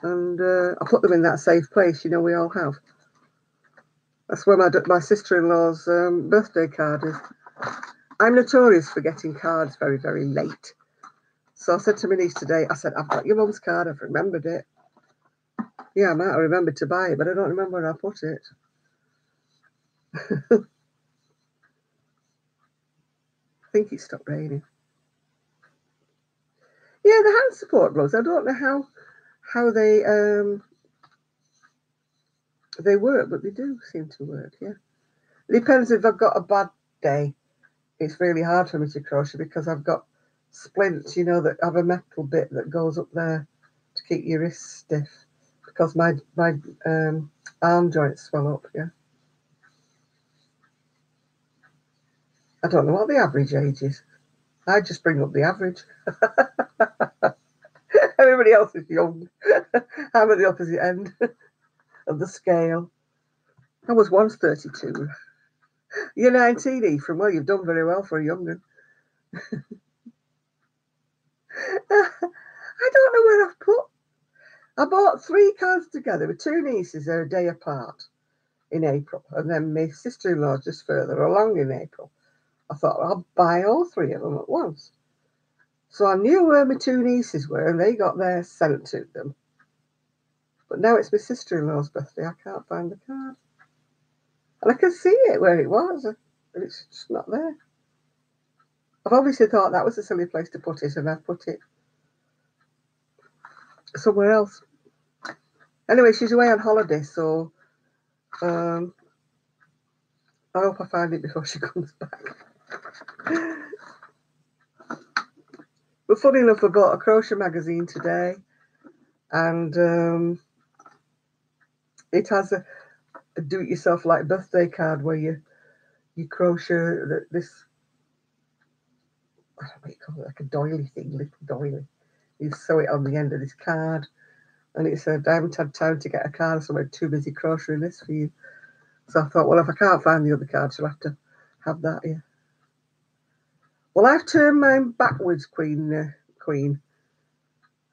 And I put them in that safe place, we all have. That's where my sister-in-law's birthday card is. I'm notorious for getting cards very, very late. So I said to my niece today, I said, I've got your mum's card, I've remembered it. Yeah, I might have remembered to buy it, but I don't remember where I put it. I think it stopped raining. Yeah, the hand support gloves. I don't know how they work, but they do seem to work. Yeah, it depends if I've got a bad day. It's really hard for me to crochet because I've got splints, that have a metal bit that goes up there to keep your wrists stiff because my arm joints swell up. Yeah, I don't know what the average age is. I just bring up the average. Everybody else is young. I'm at the opposite end of the scale. I was once 32. You're 19, Ephraim. Well, you've done very well for a young one. I don't know where I've put. I bought 3 cards together with 2 nieces. They're a day apart in April. And then my sister-in-law just further along in April. I thought, I'll buy all 3 of them at once. So I knew where my 2 nieces were, and they got theirs sent to them. But now it's my sister-in-law's birthday. I can't find the card. And I can see it where it was, and it's just not there. I've obviously thought that was a silly place to put it, and I've put it somewhere else. Anyway, she's away on holiday, so I hope I find it before she comes back. But funny enough, I bought a crochet magazine today, and it has a do-it-yourself like birthday card where you crochet this, I don't know what you call it, like a doily thing, little doily. You sew it on the end of this card, and it said, I haven't had time to get a card, so I'm too busy crocheting this for you. So I thought, well, if I can't find the other card, she'll have to have that here. Well, I've turned mine backwards, Queen.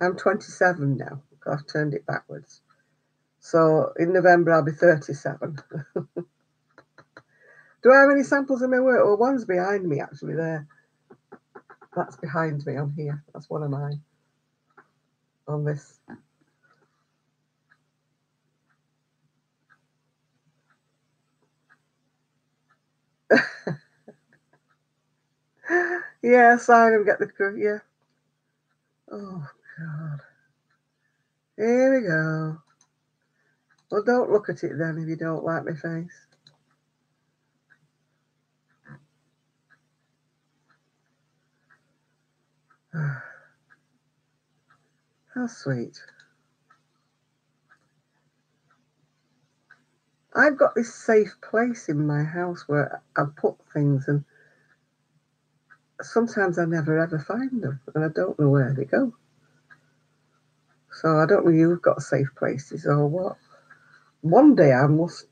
I'm 27 now. I've turned it backwards. So in November, I'll be 37. Do I have any samples of my work? Well, one's behind me, actually, there. That's behind me on here. That's one of mine. On this. Yeah, sign and get the yeah. Oh, God. Here we go. Well, don't look at it then if you don't like my face. How sweet. I've got this safe place in my house where I put things, and sometimes I never ever find them, and I don't know where they go. So I don't know if you've got safe places or what. One day I must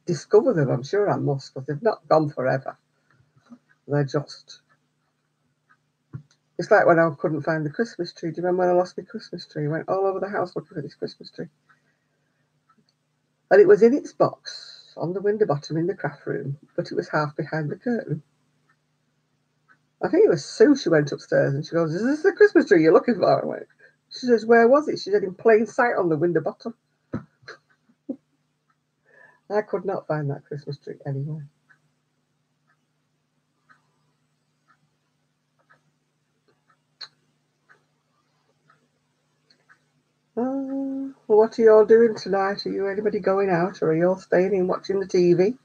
discover them. I'm sure I must, because they've not gone forever. They're just... It's like when I couldn't find the Christmas tree. Do you remember when I lost my Christmas tree? I went all over the house looking for this Christmas tree. And it was in its box on the window bottom in the craft room, but it was half behind the curtain. I think it was Sue. She went upstairs and she goes, "Is this the Christmas tree you're looking for?" I went. She says, "Where was it?" She said, "In plain sight on the window bottom." I could not find that Christmas tree anywhere. Well, what are you all doing tonight? Are you anybody going out, or are you all staying in watching the TV?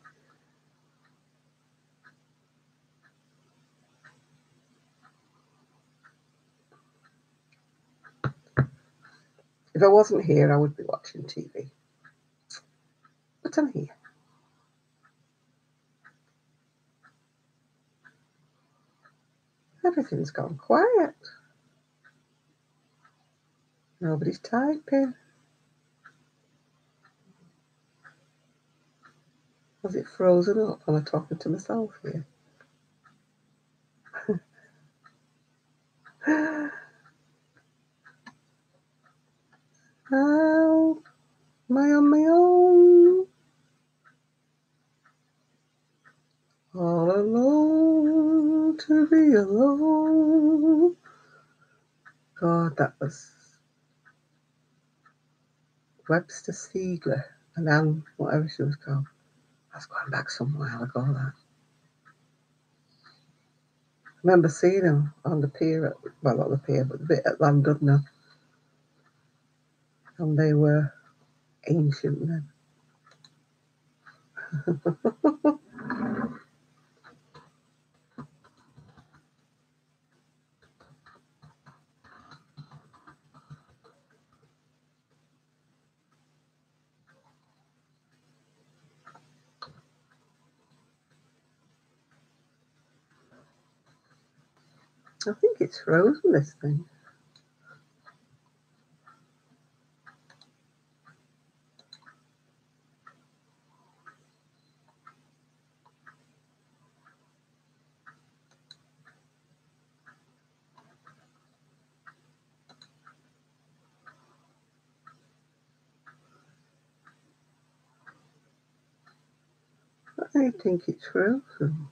If I wasn't here, I would be watching TV. But I'm here. Everything's gone quiet. Nobody's typing. Has it frozen up? Am I talking to myself here? How am I on my own? All alone to be alone. God, that was Webster Siegler and Anne, whatever she was called. That's going back some while ago, that. I remember seeing them on the pier, well, not the pier, but the bit at Llandudno. And they were ancient then. I think it's frozen, this thing. I think it's frozen.